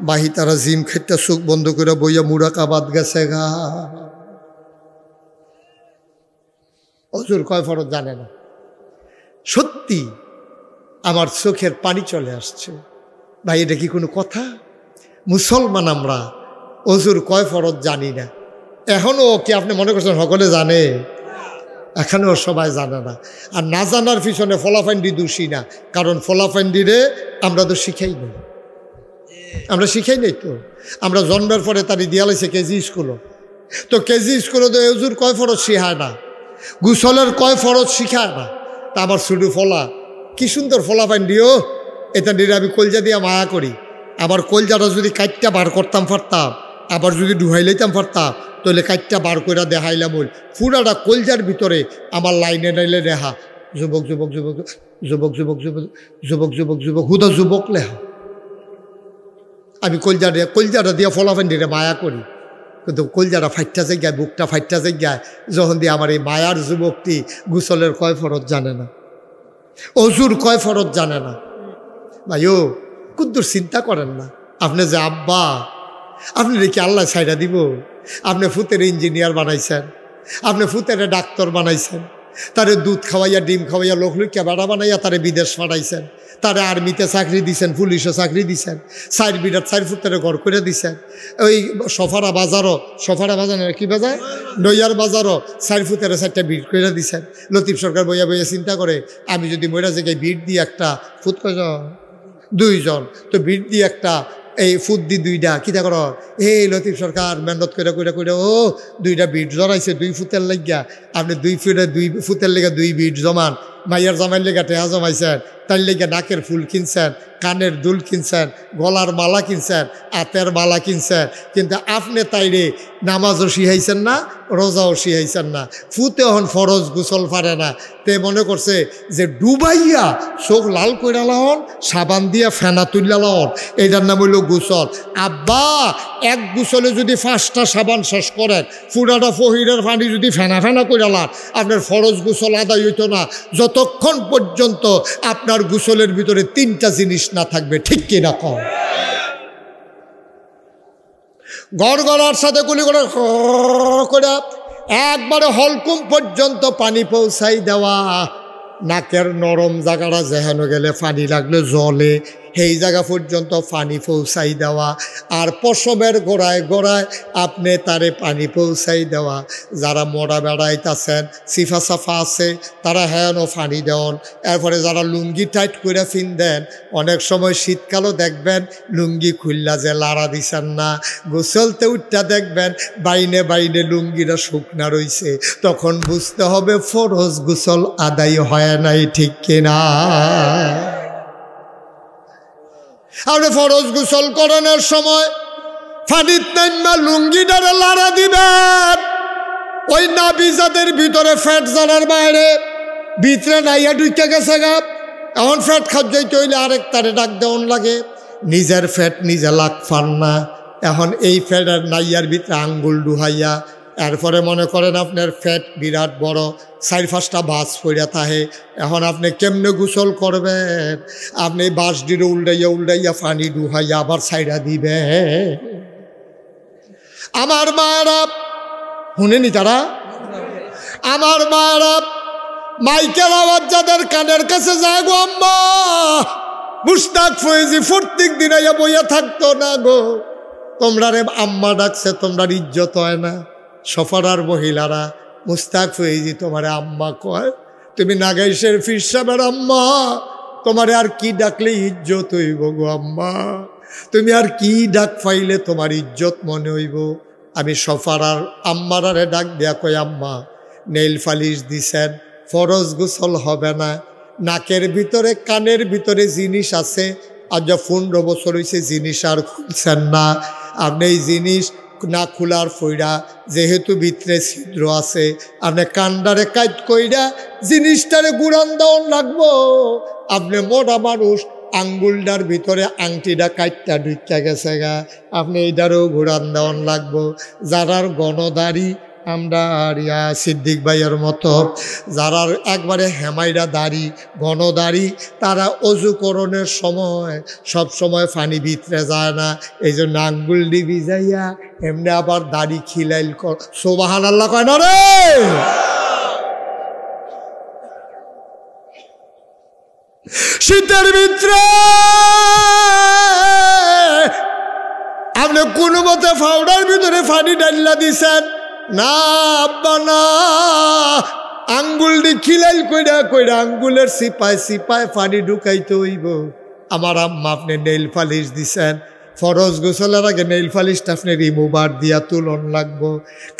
বাহি তারা জিম খেতে চোখ বন্ধ করে বইয়া মুরাকাবাদ গেছে গা। অজুর কয় ফরজ জানে না। সত্যি আমার চোখের পানি চলে আসছে। ভাই এটা কি কোনো কথা? মুসলমান আমরা অজুর কয় ফরজ জানি না। এখনও কি আপনি মনে করছেন সকলে জানে? এখানেও সবাই জানে না। আর না জানার পিছনে ফলাফান্ডি দোষী না, কারণ ফলাফান্ডিরে আমরা তো শিখাই নাই। আমরা শিখাই নাই তো। আমরা জন্মের পরে তারই দিয়ালাইছে কেজি স্কুলও, তো কেজি স্কুলে তো অজুর কয় ফরজ শিখায় না, গোসলের কয় ফরজ শিখায় না। তা আমার শুধু ফলা কি সুন্দর ফলাফান্ডিও, এটা নিয়ে আমি কলজা দিয়া মায়া করি। আবার কলজাটা যদি কাইটটা বার করতাম পারতাম, আবার যদি ডুহাই লইতাম পারতাম, তাহলে কাইটটা বার করে দেখাইলাম ওই পুরাটা কলজার ভিতরে আমার লাইনে নাইলে রেহা যুবক যুবক যুবক যুবক যুবক যুবক যুবক যুবক যুবক হুদা যুবক লেহা। আমি কলজাটা দিয়ে ফলাফান্ডিরে মায়া করি, কিন্তু কলজাটা ফাইটটা জায়গায়, বুকটা ফাইটটা জায়গায় যখন দিয়ে আমার এই মায়ার যুবকটি গোসলের কয় ফরজ জানে না, অজুর কয় ফরজ জানে না। ভাইও কুদ্দুর চিন্তা করেন না। আপনি যে আব্বা, আপনি রেখে আল্লাহ ছাইড়া দিব? আপনি ফুতের ইঞ্জিনিয়ার বানাইছেন, আপনি ফুতের ডাক্তার বানাইছেন, তারে দুধ খাওয়াইয়া ডিম খাওয়াইয়া লোক লুকিয়া বেড়া বানাইয়া তারে বিদেশ পাঠাইছেন, তারে আর্মিতে চাকরি দিছেন, পুলিশে চাকরি দিছেন, 4 বিরাট 4 ফুট তারে ঘর করে দিছেন। ওই সফারা বাজার কি বাজার, নইয়ার বাজারও 4 ফুটের 4টা বিট করে দিছেন। লতিফ সরকার বইয়া বইয়া চিন্তা করে, আমি যদি মইরা জায়গায় বিট দিয়ে একটা ফুট কয়জন, 2 জন, তো বিট দিয়ে একটা এই ফুট দি 2টা কিতা কর, এই লতিফ সরকার মেহনত করে করে করে ও 2টা বিট জড়াইছে 2 ফুটের লাগিয়া, আপনি 2 ফুটের লেগে 2 বিট জমান, মাইয়ার জামাইয়ের লেগে টেহা জমাইছেন, তার লেগে নাকের ফুল কিনছেন, কানের দুল কিনছেন, গলার মালা কিনছেন, হাতের মালা কিনছেন, কিন্তু আপনি তাইরে নামাজও শিখাইছেন না, রোজাও শিখাইছেন না। ফুতে হন ফরজ গোসল পারে না, তে মনে করছে যে ডুবাইয়া চোখ লাল কইরা লাহন, সাবান দিয়া ফেনা তুললা লাহন, এইটার নাম হইল গোসল। আব্বা এক গোসলে যদি 5টা সাবান শেষ করেন, পুরাটা ফহিরের পানি যদি ফেনা ফেনা কইরা লান, আপনার ফরজ গোসল আদায় হইতো না, যতক্ষণ পর্যন্ত আপনার গোসলের ভিতরে 3টা জিনিস না থাকবে। ঠিক কিনা কম? গড়গড়ার সাথে গুলি করে করে একবারে হলকুম পর্যন্ত পানি পৌঁছাই দেওয়া, নাকের নরম জায়গাটা যেখানে গেলে পানি লাগলে জলে সেই জায়গা পর্যন্ত পানি পৌঁছাই দেওয়া, আর পশমের গোড়ায় গোড়ায় আপনি তারে পানি পৌঁছাই দেওয়া। যারা মোড়া বেড়াইতেছেন, সিফা সাফা আছে, তারা হ্যাঁও পানি দেন। এরপরে যারা লুঙ্গি টাইট করে দেন, অনেক সময় শীতকালও দেখবেন লুঙ্গি খুললা যে লাড়া দিছেন না, গোসলতে উঠটা দেখবেন বাইনে বাইনে লুঙ্গিটা শুকনা রইছে, তখন বুঝতে হবে ফরজ গোসল আদায় হয় নাই। ঠিক কিনা? আপনি ফরজ গোসল করানোর সময় ফানিত নাইমা লুঙ্গিটারে লাড়া দিবেন, ওই নাবিজাদের ভিতরে ফ্যাট জানার বাইরে ভিতরে নাইয়া ঢুকে গেছে গা। এখন ফ্যাট খাদ্যইতে হইলে আরেক তারে ডাক দেওয়ান লাগে, নিজের ফ্যাট নিজে লাগ পান না। এখন এই ফ্যাটের নাইয়ার ভিতরে আঙ্গুল ডুহাইয়া, এরপরে মনে করেন আপনার ফ্যাট বিরাট বড়, 4-5টা বাস পড়িয়া থাকে। এখন আপনি কেমনে গোসল করবেন? আপনি বাস দিয়ে উল্টাইয়া উল্টাইয়া পানি ডুহাইয়া আবার ছাইড়া দিবে। আমার মায়েরা শুনেনি, তারা আমার মায়েরা মাইকের আওয়াজ যাদের কানের কাছে যায় গো, আম্মা মুশতাক ফয়েজি প্রত্যেক দিন আইয়া বইয়া থাকতো না গো, তোমরা রে আম্মা ডাকছে, তোমরা ইজ্জত হয় না। সফরার মহিলারা মুস্তাক ফয়েজি তোমারে আম্মা কয়, তুমি নাগাইশের ফির সাহেবের আম্মা, তোমারে আর কি ডাকলে ইজ্জত হইব গো আম্মা, তুমি আর কি ডাক পাইলে তোমার ইজ্জত মনে হইব। আমি সফরার আম্মারারে ডাক দেয়া কই, আম্মা নেইল পালিশ দিছেন, ফরজ গোসল হবে না, নাকের ভিতরে কানের ভিতরে জিনিস আছে, আজ 15 বছর হয়েছে জিনিস আর খুলছেন না, আপনি এই জিনিস না খোলার ফইরা যেহেতু ভিতরে ছিদ্র আছে, আপনি কান্ডারে কাইট কইরা জিনিসটারে গুড়ান দেওয়ান লাগবো। আপনি মোটা মানুষ, আঙ্গুলটার ভিতরে আংটিটা কাইটটা ঢুকা গেছে গা, আপনি এইটারও ঘুরান দেওয়ান লাগবো। যারার গণদাড়ি আমরা রিয়া সিদ্দিক ভাইয়ের মতো, যারা একবারে হেমাইরা দাড়ি গণদাড়ি, তারা অজুকরণের সময় সব সময় পানি ভিতরে যায় না, এই জন্য আঙ্গুল ডিবি যাইয়া এমনি আবার দাড়ি খিলাইল কর। সুবহানাল্লাহ কয় না রে? শীতের ভিতরে আপনি কোনো মতে ফাউডার ভিতরে পানি ডাল্লা দিছেন না, আব্বা না, আঙ্গুল দি খিলাইল কইরা কইরা আঙ্গুলের সিপায় সিপায় পানি ঢুকাইতে হইব। আমার আম্মা আপনি নেইল পালিশ দিছেন, ফরজ গোসলের আগে নেইল পালিশটা আপনি রিমুভার দিয়া তুলন লাগবো,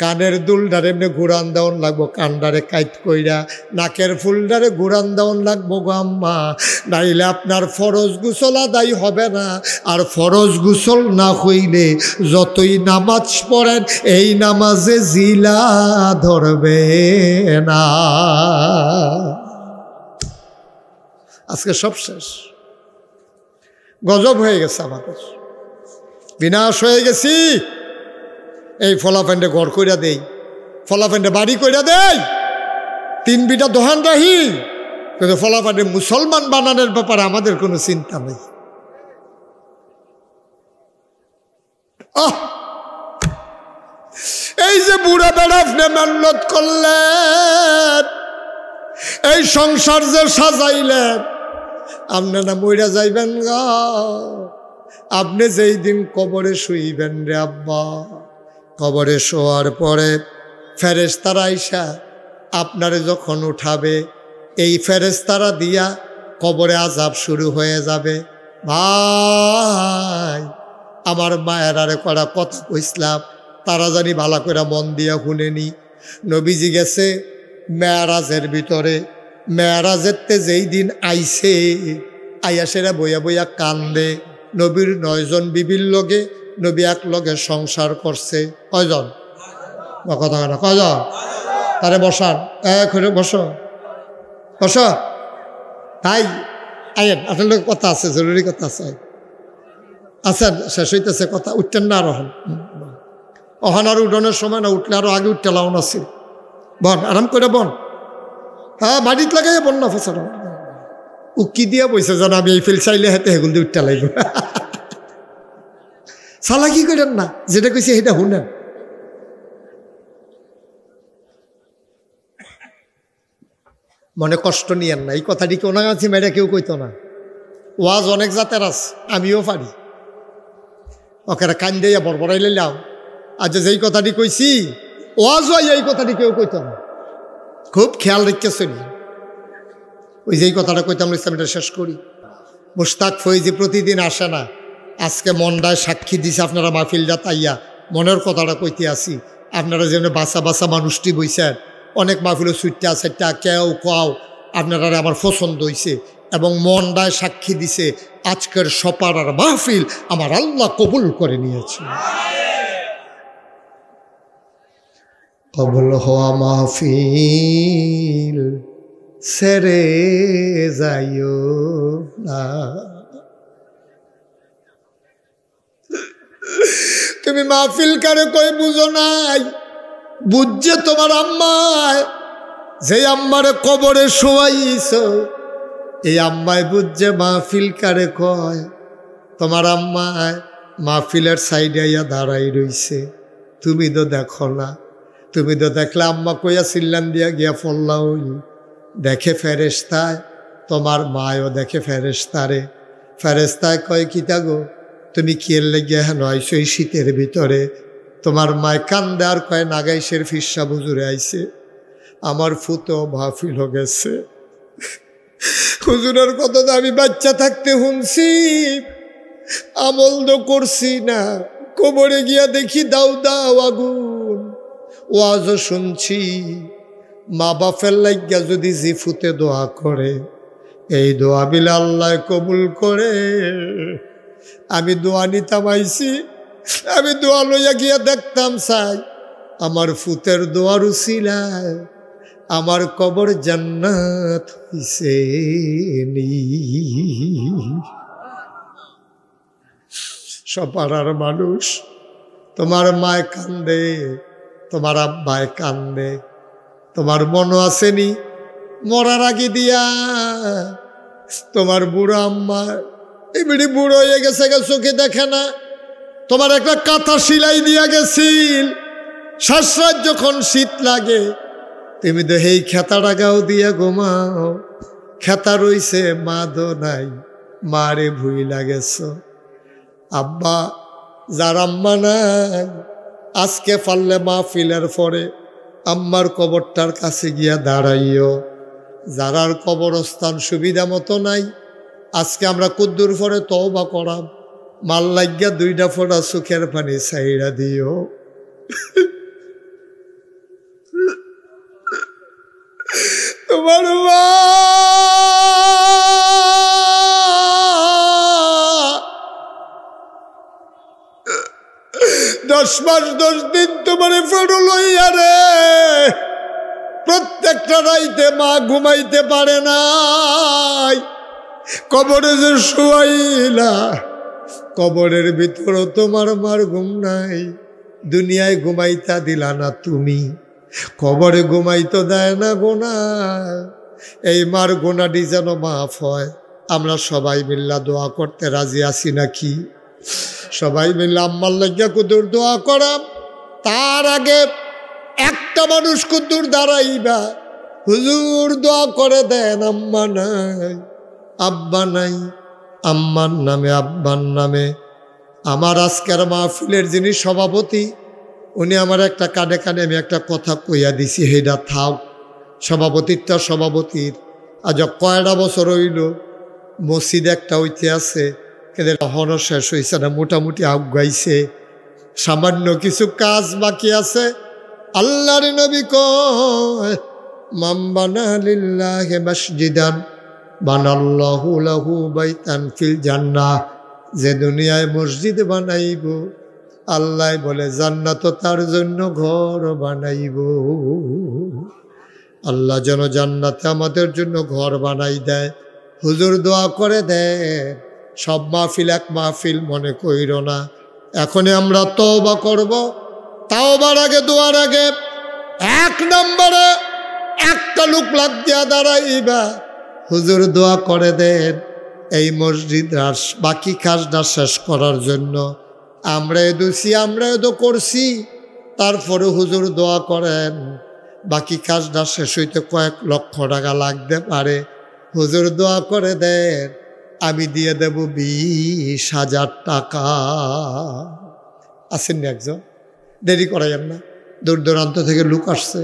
কানের দুলডারে এমনি ঘুরান দেওয়ান লাগবো, কান্ডারে কাইট কইরা, নাকের ফুলডারে ঘুরান দেওয়ান লাগবো গো আম্মা, নাইলে আপনার ফরজ গোসল আদায় হবে না। আর ফরজ গোসল না হইলে যতই নামাজ পড়েন এই নামাজে জিলা ধরবে না। আজকে সব শেষ, গজব হয়ে গেছে, আমাদের বিনাশ হয়ে গেছি। এই ফলাফেন্ডে ঘর কইরা দেই, ফলাফেন্ডে বাড়ি কইরা দেই, 3 বিটা দোহান রাহি, কিন্তু ফলাফেন্ডে মুসলমান বানানোর ব্যাপারে আমাদের কোনো চিন্তা নেই। এই যে বুড়া বেড়া আপনি মেহনত করলেন, এই সংসার যে সাজাইলেন আপনারা মইরা যাইবেন গা, আপনি যেই দিন কবরে শুইবেন রে আব্বা, কবরে শোয়ার পরে ফেরেশতারা আইসা আপনারে যখন উঠাবে, এই ফেরেশতারা দিয়া কবরে আযাব শুরু হয়ে যাবে। ভাই আমার মায়েরারে করা কথা কইছিলাম, তারা জানি ভালো করে মন দিয়া শুনেনি। নবীজি গেছে মেয়ারাজের ভিতরে, মেয়ারাজেরতে যেই দিন আইছে, আইয়া সেরা বইয়া বইয়া কান্দে। নবীর 9 জন বিবির লগে নবী এক লগে সংসার করছে। কয়জন? কথা না কয়জন? তারে বসান, করে বসো বসো। তাই আয়েন, আপনার লোক কথা আছে, জরুরি কথা আছে। আচ্ছা শেষ হইতেছে কথা, উঠতেন না আর অহান আর উঠনের সময় না, উঠলে আরো আগে উঠতে লাউন আছে। বন আরাম করে বন, হ্যাঁ বাড়িত লাগাই বন না ফসল উকি দিয়া বইছে যেন আমি এই ফিল চাইলে হেঁটে হেগুল দিয়ে উঠতে লাগবে। সালা কি করেন না, যেটা কইছে সেটা শুনেন। মনে কষ্ট নিয়েন না, এই কথাটি কেউ না আছে মেয়েরা কেউ কইতো না। ওয়াজ অনেক জাতের আছে, আমিও পারি। ওকে কান দিয়া বড়বড়াই লাম, আজ যেই কথাটি কইছি ওয়াজ হয় এই কথাটি কেউ কইতো না। খুব খেয়াল রেখে চলি। ওই যেই কথাটা কইতাম ইসলামটা শেষ করি। মুশতাক ফৈজি প্রতিদিন আসে না, আজকে মনটায় সাক্ষী দিছে। আপনারা মাহফিলটা তাইয়া মনের কথাটা কইতে আসি। আপনারা যেন বাসা বাসা মানুষটি বইছেন, অনেক মাহফিলও সুইটটা সেটা কেউ কাও আপনারা আমার পছন্দ হয়েছে এবং মনটায় সাক্ষী দিছে আজকের সপাড়ার মাহফিল আমার আল্লাহ কবুল করে নিয়েছে। কবুল হওয়া মাহফিল সেরে যাইও না, তুমি মাহফিল কারে কই বুঝো নাই। বুঝছে তোমার আম্মায়, যে আম্মারে কবরে শোয়াইছ, এই আম্মায় বুঝছে মাহফিল কারে কয়। তোমার আম্মায় মাহফিলের সাইডে আইয়া দাঁড়াই রইছে, তুমি তো দেখো না। তুমি তো দেখলে আম্মা কইয়া চিল্লান দিয়া গিয়া ফল্লা হই। দেখে ফেরেশতায়, তোমার মায়ও দেখে ফেরেশতারে। ফেরেশতায় কয় কিতা গো, তুমি কি এর লেগে হেন আইসো এই শীতের ভিতরে? তোমার মায় কান্দে আর কয় নাগাইশের ফিসা বুজুরে আইছে, আমার ফুতো মাহফিল হয়ে গেছে। হুজুরের কথা তো আমি বাচ্চা থাকতে শুনছি, আমল তো করছি না। কবরে গিয়া দেখি দাও দাও আগুন। ওয়াজও শুনছি, মা বাপের লাগিয়া যদি জিফুতে দোয়া করে, এই দোয়া বিলে আল্লাহ কবুল করে। আমি দোয়া নিতাম আইছি, আমি দোয়া লইয়া গিয়া দেখতাম চাই আমার ফুতের দোয়ার উসিলায় আমার কবর জান্নাত হইছে নি। সপাড়ার মানুষ, তোমার মায় কান্দে, তোমার আব্বায় কান্দে, তোমার মনও আসেনি মরার আগে দিয়া তোমার বুড়ো আম্মা এমনি বুড়ো হয়ে গেছে, চোখে দেখে না। তোমার একটা কাঁথা সিলাই দিয়া গেছিল, শ্বাসরাত যখন শীত লাগে তুমি তো এই খেতাটা গাও দিয়া ঘুমাও। খেতা রইছে মা দো নাই, মারে ভুই লাগেছ। আব্বা যার আম্মা নাই, আজকে পারলে মাহফিলের পরে আম্মার কবরটার কাছে গিয়া দাঁড়াইও। যারার কবরস্থান সুবিধা মতো নাই, আজকে আমরা কুদ্দুর পরে তওবা করাম, মাল লাগিয়া 2টা ফোঁটা চোখের পানি ছাইড়া দিও। তোমার মা 10 মাস 10 দিন তোমার ফেরো লইয়া রে, প্রত্যেকটা রাইতে মা ঘুমাইতে পারে নাই। কবরে যে শুয়াইলা, কবরের ভিতরে তোমার মার ঘুম নাই। দুনিয়ায় ঘুমাইতা দিলা না তুমি, কবরে ঘুমাইতো দেয় না গোনা। এই মার গোনাটি যেন মাফ হয়, আমরা সবাই মিল্লা দোয়া করতে রাজি আছি নাকি? সবাই মিলে আম্মার লাগিয়া কুদুর দোয়া করাম। তার আগে একটা মানুষ কুদুর দাঁড়াইবা, হুজুর দোয়া করে দেন, আম্মা নাই, আব্বা নাই, আম্মার নামে আব্বার নামে। আমার আজকের মাহফিলের যিনি সভাপতি, উনি আমার একটা কানে কানে আমি একটা কথা কইয়া দিছি, হেডা থাক সভাপতিরটা সভাপতির। আজ কয়টা বছর হইল মসজিদ একটা হইতে আছে, কিন্তু হনও শেষ হয়েছে না, মোটামুটি আগাইছে, সামান্য কিছু কাজ বাকি আছে। আল্লাহর নবী কয় মান বানা লিল্লাহি মাসজিদান বানাল্লাহু লাহু বাইতান ফিল জান্নাহ। যে দুনিয়ায় মসজিদ বানাইব, আল্লাহ বলে জান্নাত তার জন্য ঘর বানাইব। আল্লাহ যেন জান্নাতে আমাদের জন্য ঘর বানাই দেয়। হুজুর দোয়া করে দেয়। সব মাহফিল এক মাহফিল মনে কইর না। এখনই আমরা তওবা করব। তাওবার আগে, দোয়ার আগে 1 নম্বরে একটা লোক লাগ দিয়া দাঁড়াইবা, হুজুর দোয়া করে দেন এই মসজিদ বাকি কাজটা শেষ করার জন্য। আমরা এদুছি, আমরা এদো করছি, তারপরে হুজুর দোয়া করেন বাকি কাজটা শেষ হইতে কয়েক লক্ষ টাকা লাগতে পারে। হুজুর দোয়া করে দেন আমি দিয়ে দেব 20,000 টাকা। আসেননি একজন, দেরি করাইয়েন না, দূর দূরান্ত থেকে লোক আসছে,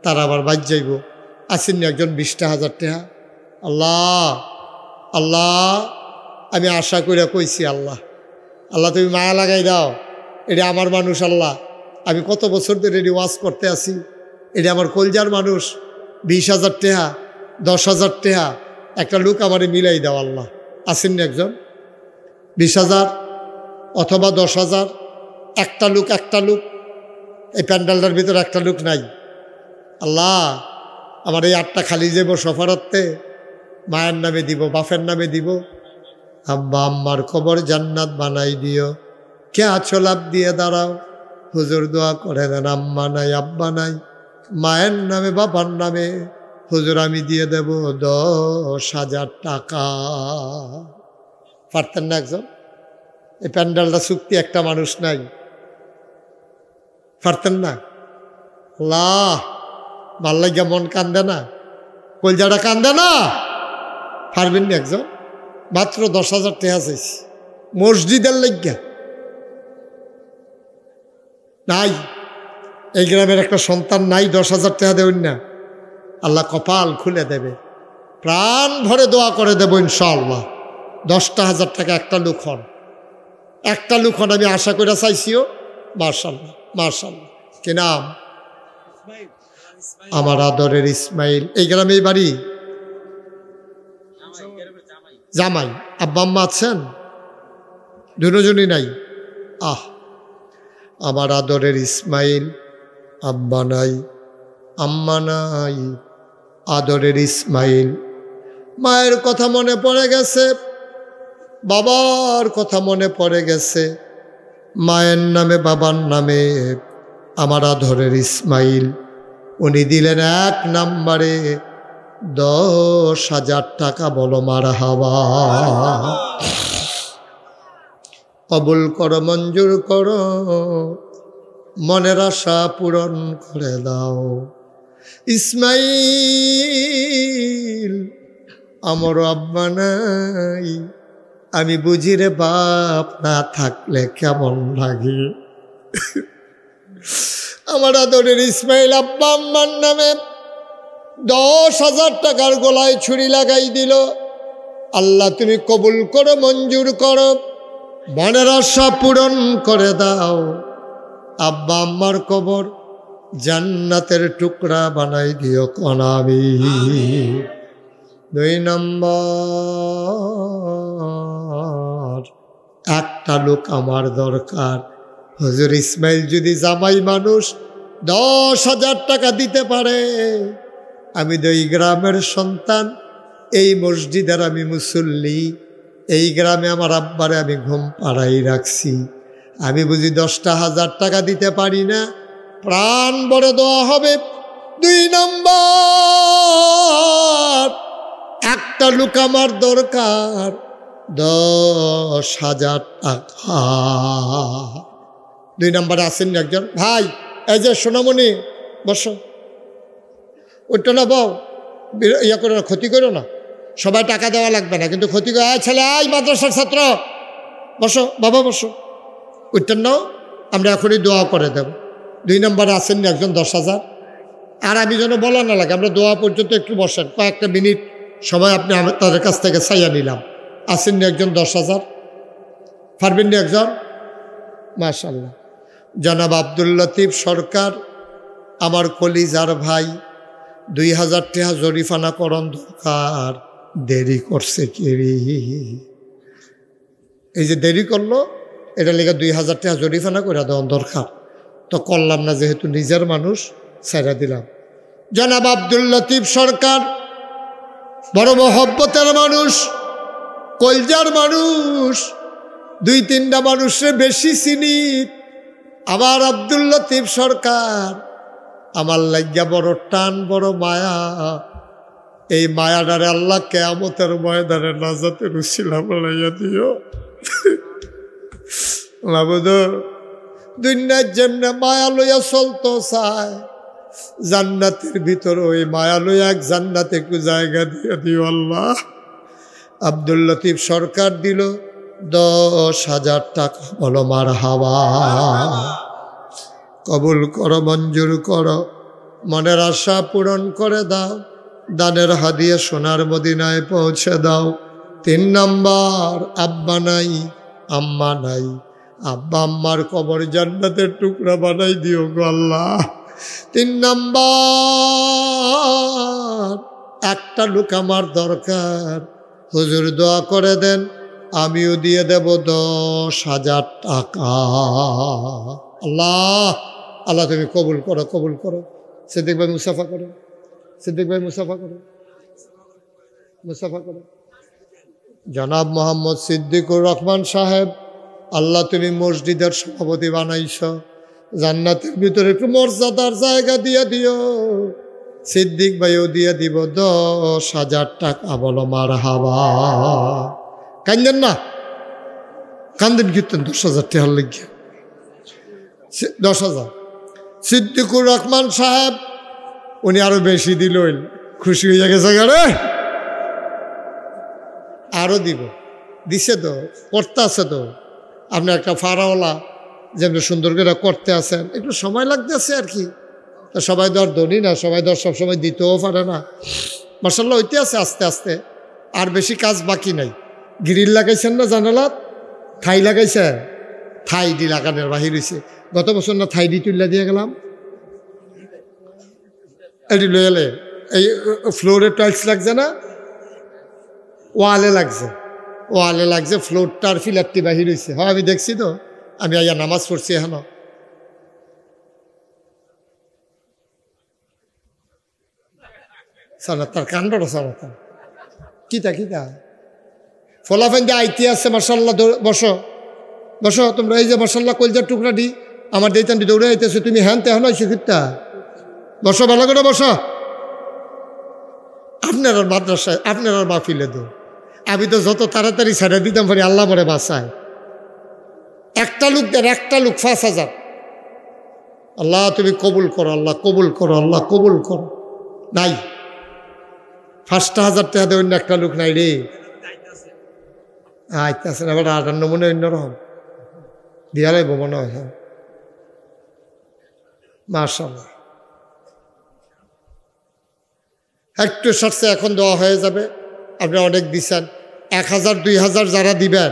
তারা আবার বাদ যাইব। আসেননি একজন 20,000 টাকা। আল্লাহ আল্লাহ, আমি আশা করে কইছি, আল্লাহ আল্লাহ তুমি মায়া লাগাই দাও, এটা আমার মানুষ। আল্লাহ আমি কত বছর ধরে এটি ওয়াজ করতে আসি, এটা আমার কলজার মানুষ। 20,000 টাকা, 10,000 টাকা একটা লোক আমারে মিলাই দাও আল্লাহ। আসেননি একজন 20,000 অথবা 10,000, একটা লোক এই প্যান্ডেলটার ভিতরে একটা লোক নাই। আল্লাহ আমার এই 8টা খালি যাব সফারতে, মায়ের নামে দিব, বাপের নামে দিব, আব্বা আম্মার কবর জান্নাত বানাই দিও। কে আছো লাভ দিয়ে দাঁড়াও। হুজুর দোয়া করে দেন আম্মা নাই, আব্বা নাই, মায়ের নামে বাবার নামে হুজুর আমি দিয়ে দেব 10,000 টাকা। পারতেন না একজন? এই প্যান্ডেলটা চুক্তি একটা মানুষ নাই, পারতেন না? আল্লাহ ভাল লাগিয়া মন কান্দে না, কলজাটা কান্দে না? পারবেন না একজন? মাত্র 10,000 টাকা চাইছি মসজিদের লাগিয়া। নাই, এই গ্রামের একটা সন্তান নাই 10,000 টাকা দেবেন না? আল্লাহ কপাল খুলে দেবে, প্রাণ ভরে দোয়া করে দেব ইনশাআল্লাহ। 10,000 টাকা একটা লোক হন, একটা লোক হন, আমি আশা করে চাইছিও। মাশাআল্লাহ মাশাআল্লাহ। কি নাম? আমার আদরের ইসমাইল। এই গ্রামেই বাড়ি? জামাই। আব্বা আম্মা আছেন? দুজনই নাই। আমার আদরের ইসমাইল, আব্বা নাই, আম্মা নাই, আদরের ইসমাইল। মায়ের কথা মনে পড়ে গেছে, বাবার কথা মনে পড়ে গেছে। মায়ের নামে বাবার নামে আমার আদরের ইসমাইল, উনি দিলেন 1 নম্বরে 10,000 টাকা। বলো মারহাবা। কবুল করো, মঞ্জুর করো, মনের আশা পূরণ করে দাও। ইসমাইল আমার আব্বা নাই, আমি বুঝি রে বাপ না থাকলে কেমন লাগে। আমার আদরের ইসমাইল আব্বা আম্মার নামে 10,000 টাকার গলায় ছুরি লাগাই দিল। আল্লাহ তুমি কবুল করো, মঞ্জুর করো, মনের আশা পূরণ করে দাও। আব্বা আম্মার কবর জান্নাতের টুকরা বানাই দিও কনাবি। 2 নম্বর, একটা লোক আমার দরকার। হুজুর ইসমাইল যদি জামাই মানুষ 10,000 টাকা দিতে পারে, আমি তো এই গ্রামের সন্তান, এই মসজিদের আমি মুসল্লি, এই গ্রামে আমার আব্বারে আমি ঘুম পাড়াই রাখছি, আমি বুঝি 10,000 টাকা দিতে পারি না? প্রাণ বড় দোয়া হবে। 2 নম্বর, একটা লোক আমার দরকার 10,000 টাকা। 2 নম্বরে আসেন একজন ভাই। এই যে সোনামণি বসো, ওইটা না বউ ইয়া করো না, ক্ষতি করো না, সবাই টাকা দেওয়া লাগবে না, কিন্তু ক্ষতি করে ছেলে আয় মাদ্রাসার ছাত্র বসো বাবা বসো, ওইটার নাও আমরা এখনই দোয়া করে দেব। 2 নম্বরে আসেননি একজন 10,000, আর আমি যেন বলা না লাগে, আমরা দোয়া পর্যন্ত একটু বসেন, কয়েকটা মিনিট সময় আপনি তাদের কাছ থেকে চাইয়া নিলাম। আসেননি একজন 10,000, পারবেননি একজন? মাশাআল্লাহ। জনাব আব্দুল লতিফ সরকার আমার কলিজার ভাই, 2,000 টাকা জরিফানা করণ দরকার, দেরি করছে কি রে? এই যে দেরি করলো, এটা লেগে 2,000 টাকা জরিফানা করে দেওয়া দরকার, তো করলাম না, যেহেতু নিজের মানুষ ছেড়ে দিলাম। জনাব আব্দুল লতিফ সরকার বড় মহব্বতের মানুষ, কলজার মানুষ, 2-3টা মানুষের বেশি চিনি। আবার আব্দুল লতিফ সরকার আমার লাগিয়া বড় টান, বড় মায়া, এই মায়াডারে আল্লাহ কিয়ামতের ময়দানে নাজাতের উসিলা বানাইয়া দিও। মাবুদ দুনিয়ার যেমনে মায়া লইয়া চলতো চায়, জান্নাতের ভিতর ওই মায়া লইয়া এক জান্নাতে একটু জায়গা দিয়ে দিও আল্লাহ। আব্দুল লতিফ সরকার দিল 10,000 টাকা, বলো মারহাবা। কবুল করো, মঞ্জুর করো, মনের আশা পূরণ করে দাও, দানের হাদিয়া সোনার মদিনায় পৌঁছে দাও। 3 নম্বর, আব্বা নাই আম্মা নাই, আব্বা আম্মার কবর জান্নাতের টুকরা বানাই দিও গো আল্লাহ। 3 নম্বর, একটা লোক আমার দরকার, হুজুর দোয়া করে দেন, আমিও দিয়ে দেব 10,000 টাকা। আল্লাহ আল্লাহ তুমি কবুল করো, কবুল করো। সিদ্দিক ভাই মুসাফা করো, সিদ্দিক ভাই মুসাফা করো, মুসাফা করো। জনাব মোহাম্মদ সিদ্দিকুর রহমান সাহেব, আল্লাহ তুমি মসজিদের সভাপতি বানাইছ, জান্নাতের ভিতরে একটু মর্যাদার জায়গা দিয়ে দিও। সিদ্দিক ভাইও দিয়ে দিব 10,000 টাকা, বলো মারহাবা। কান্দেন না, কান্দেন কীর্তন 10,000 টাকা লিখে 10,000। সিদ্দিকুর রহমান সাহেব উনি আরো বেশি দিল, খুশি হয়ে গেছে, রে আরো দিব, দিছে তো, করতে আছে তো। আপনি একটা ফাড়াওয়ালা যেমন সুন্দর করে করতে আছেন, একটু সময় লাগতেছে আর কি, তো সবাই তো আর ধনী না, সবাই তো সবসময় দিতেও পারে না। মাশাআল্লাহ হইতে আছে আস্তে আস্তে, আর বেশি কাজ বাকি নাই। গ্রিল লাগাইছেন না জানালাত, থাই লাগাইছেন, থাই ডি লাগানোর বাহির হয়েছে। গত বছর না থাই ডি তুল্লা দিয়ে গেলাম, এটি লয়ে এলে এই ফ্লোরে টাইলস লাগছে না, ওয়ালে লাগছে, ওয়ালে লাগছে, ফ্লোরটার ফিলারটি বাহির হয়েছে। হ্যাঁ আমি দেখছি তো, আমি আইয়া নামাজ পড়ছি এখনো। সানাতার কাণ্ডটা সানাতার কিতা কিতা ফলাফেন দিয়ে আইতে আছে। মার্শাল্লাহ বসো বসো তোমরা, এই যে মার্শাল্লাহ কলজার টুকরা দি আমার দেইতান দৌড়ে আইতেছো, তুমি হ্যান তেহন হয়েছো কিতা, বসো ভালো করে বসো। আপনার মাদ্রাসায় আপনার মাহফিলে দো, আমি তো যত তাড়াতাড়ি ছেড়ে দিতাম পারি, আল্লাহ পরে বাসায়। একটা লোক দেন, একটা লোক 5,000। আল্লাহ তুমি কবুল করো, আল্লাহ কবুল করো, আল্লাহ কবুল করো। নাই 5,000 টাকা দেবেন, একটা লোক নাই রে। আইতেছে আবার 58 মনে অন্যরকম দিয়া লাগবো মনে হয়। হ্যাঁ মাশাআল্লাহ, একটু শর্টসে এখন দেওয়া হয়ে যাবে। আপনি অনেক দিচ্ছেন, 1,000 2,000 যারা দিবেন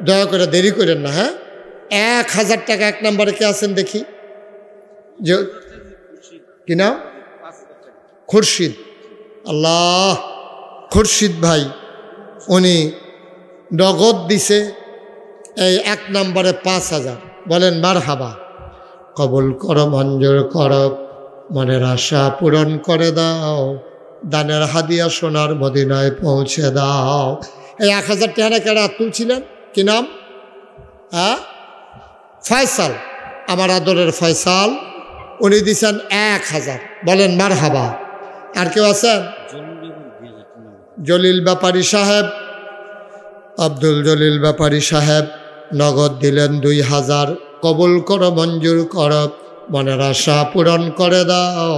দয়া করে দেরি করেন না। হ্যাঁ 1,000 টাকা 1 নম্বরে কে আছেন দেখি, যে কি নাম? খুরশিদ। আল্লাহ খুরশিদ ভাই উনি নগদ দিছে এই 1 নম্বরে 5,000। বলেন মারহাবা। কবুল করো, মঞ্জুর করো, মনের আশা পূরণ করে দাও, দানের হাদিয়া সোনার মদিনায় পৌঁছে দাও। এই 1,000 টাকা কেরা তুলছিলেন, কি নাম? হ্যাঁ ফয়সাল, আমার আদরের ফয়সাল, উনি দিছেন 1,000। বলেন মারহাবা। আর কেউ আছেন? জলিল ব্যাপারী সাহেব, আব্দুল জলিল ব্যাপারী সাহেব নগদ দিলেন 2,000। কবুল করো, মঞ্জুর করো, মনের আশা পূরণ করে দাও।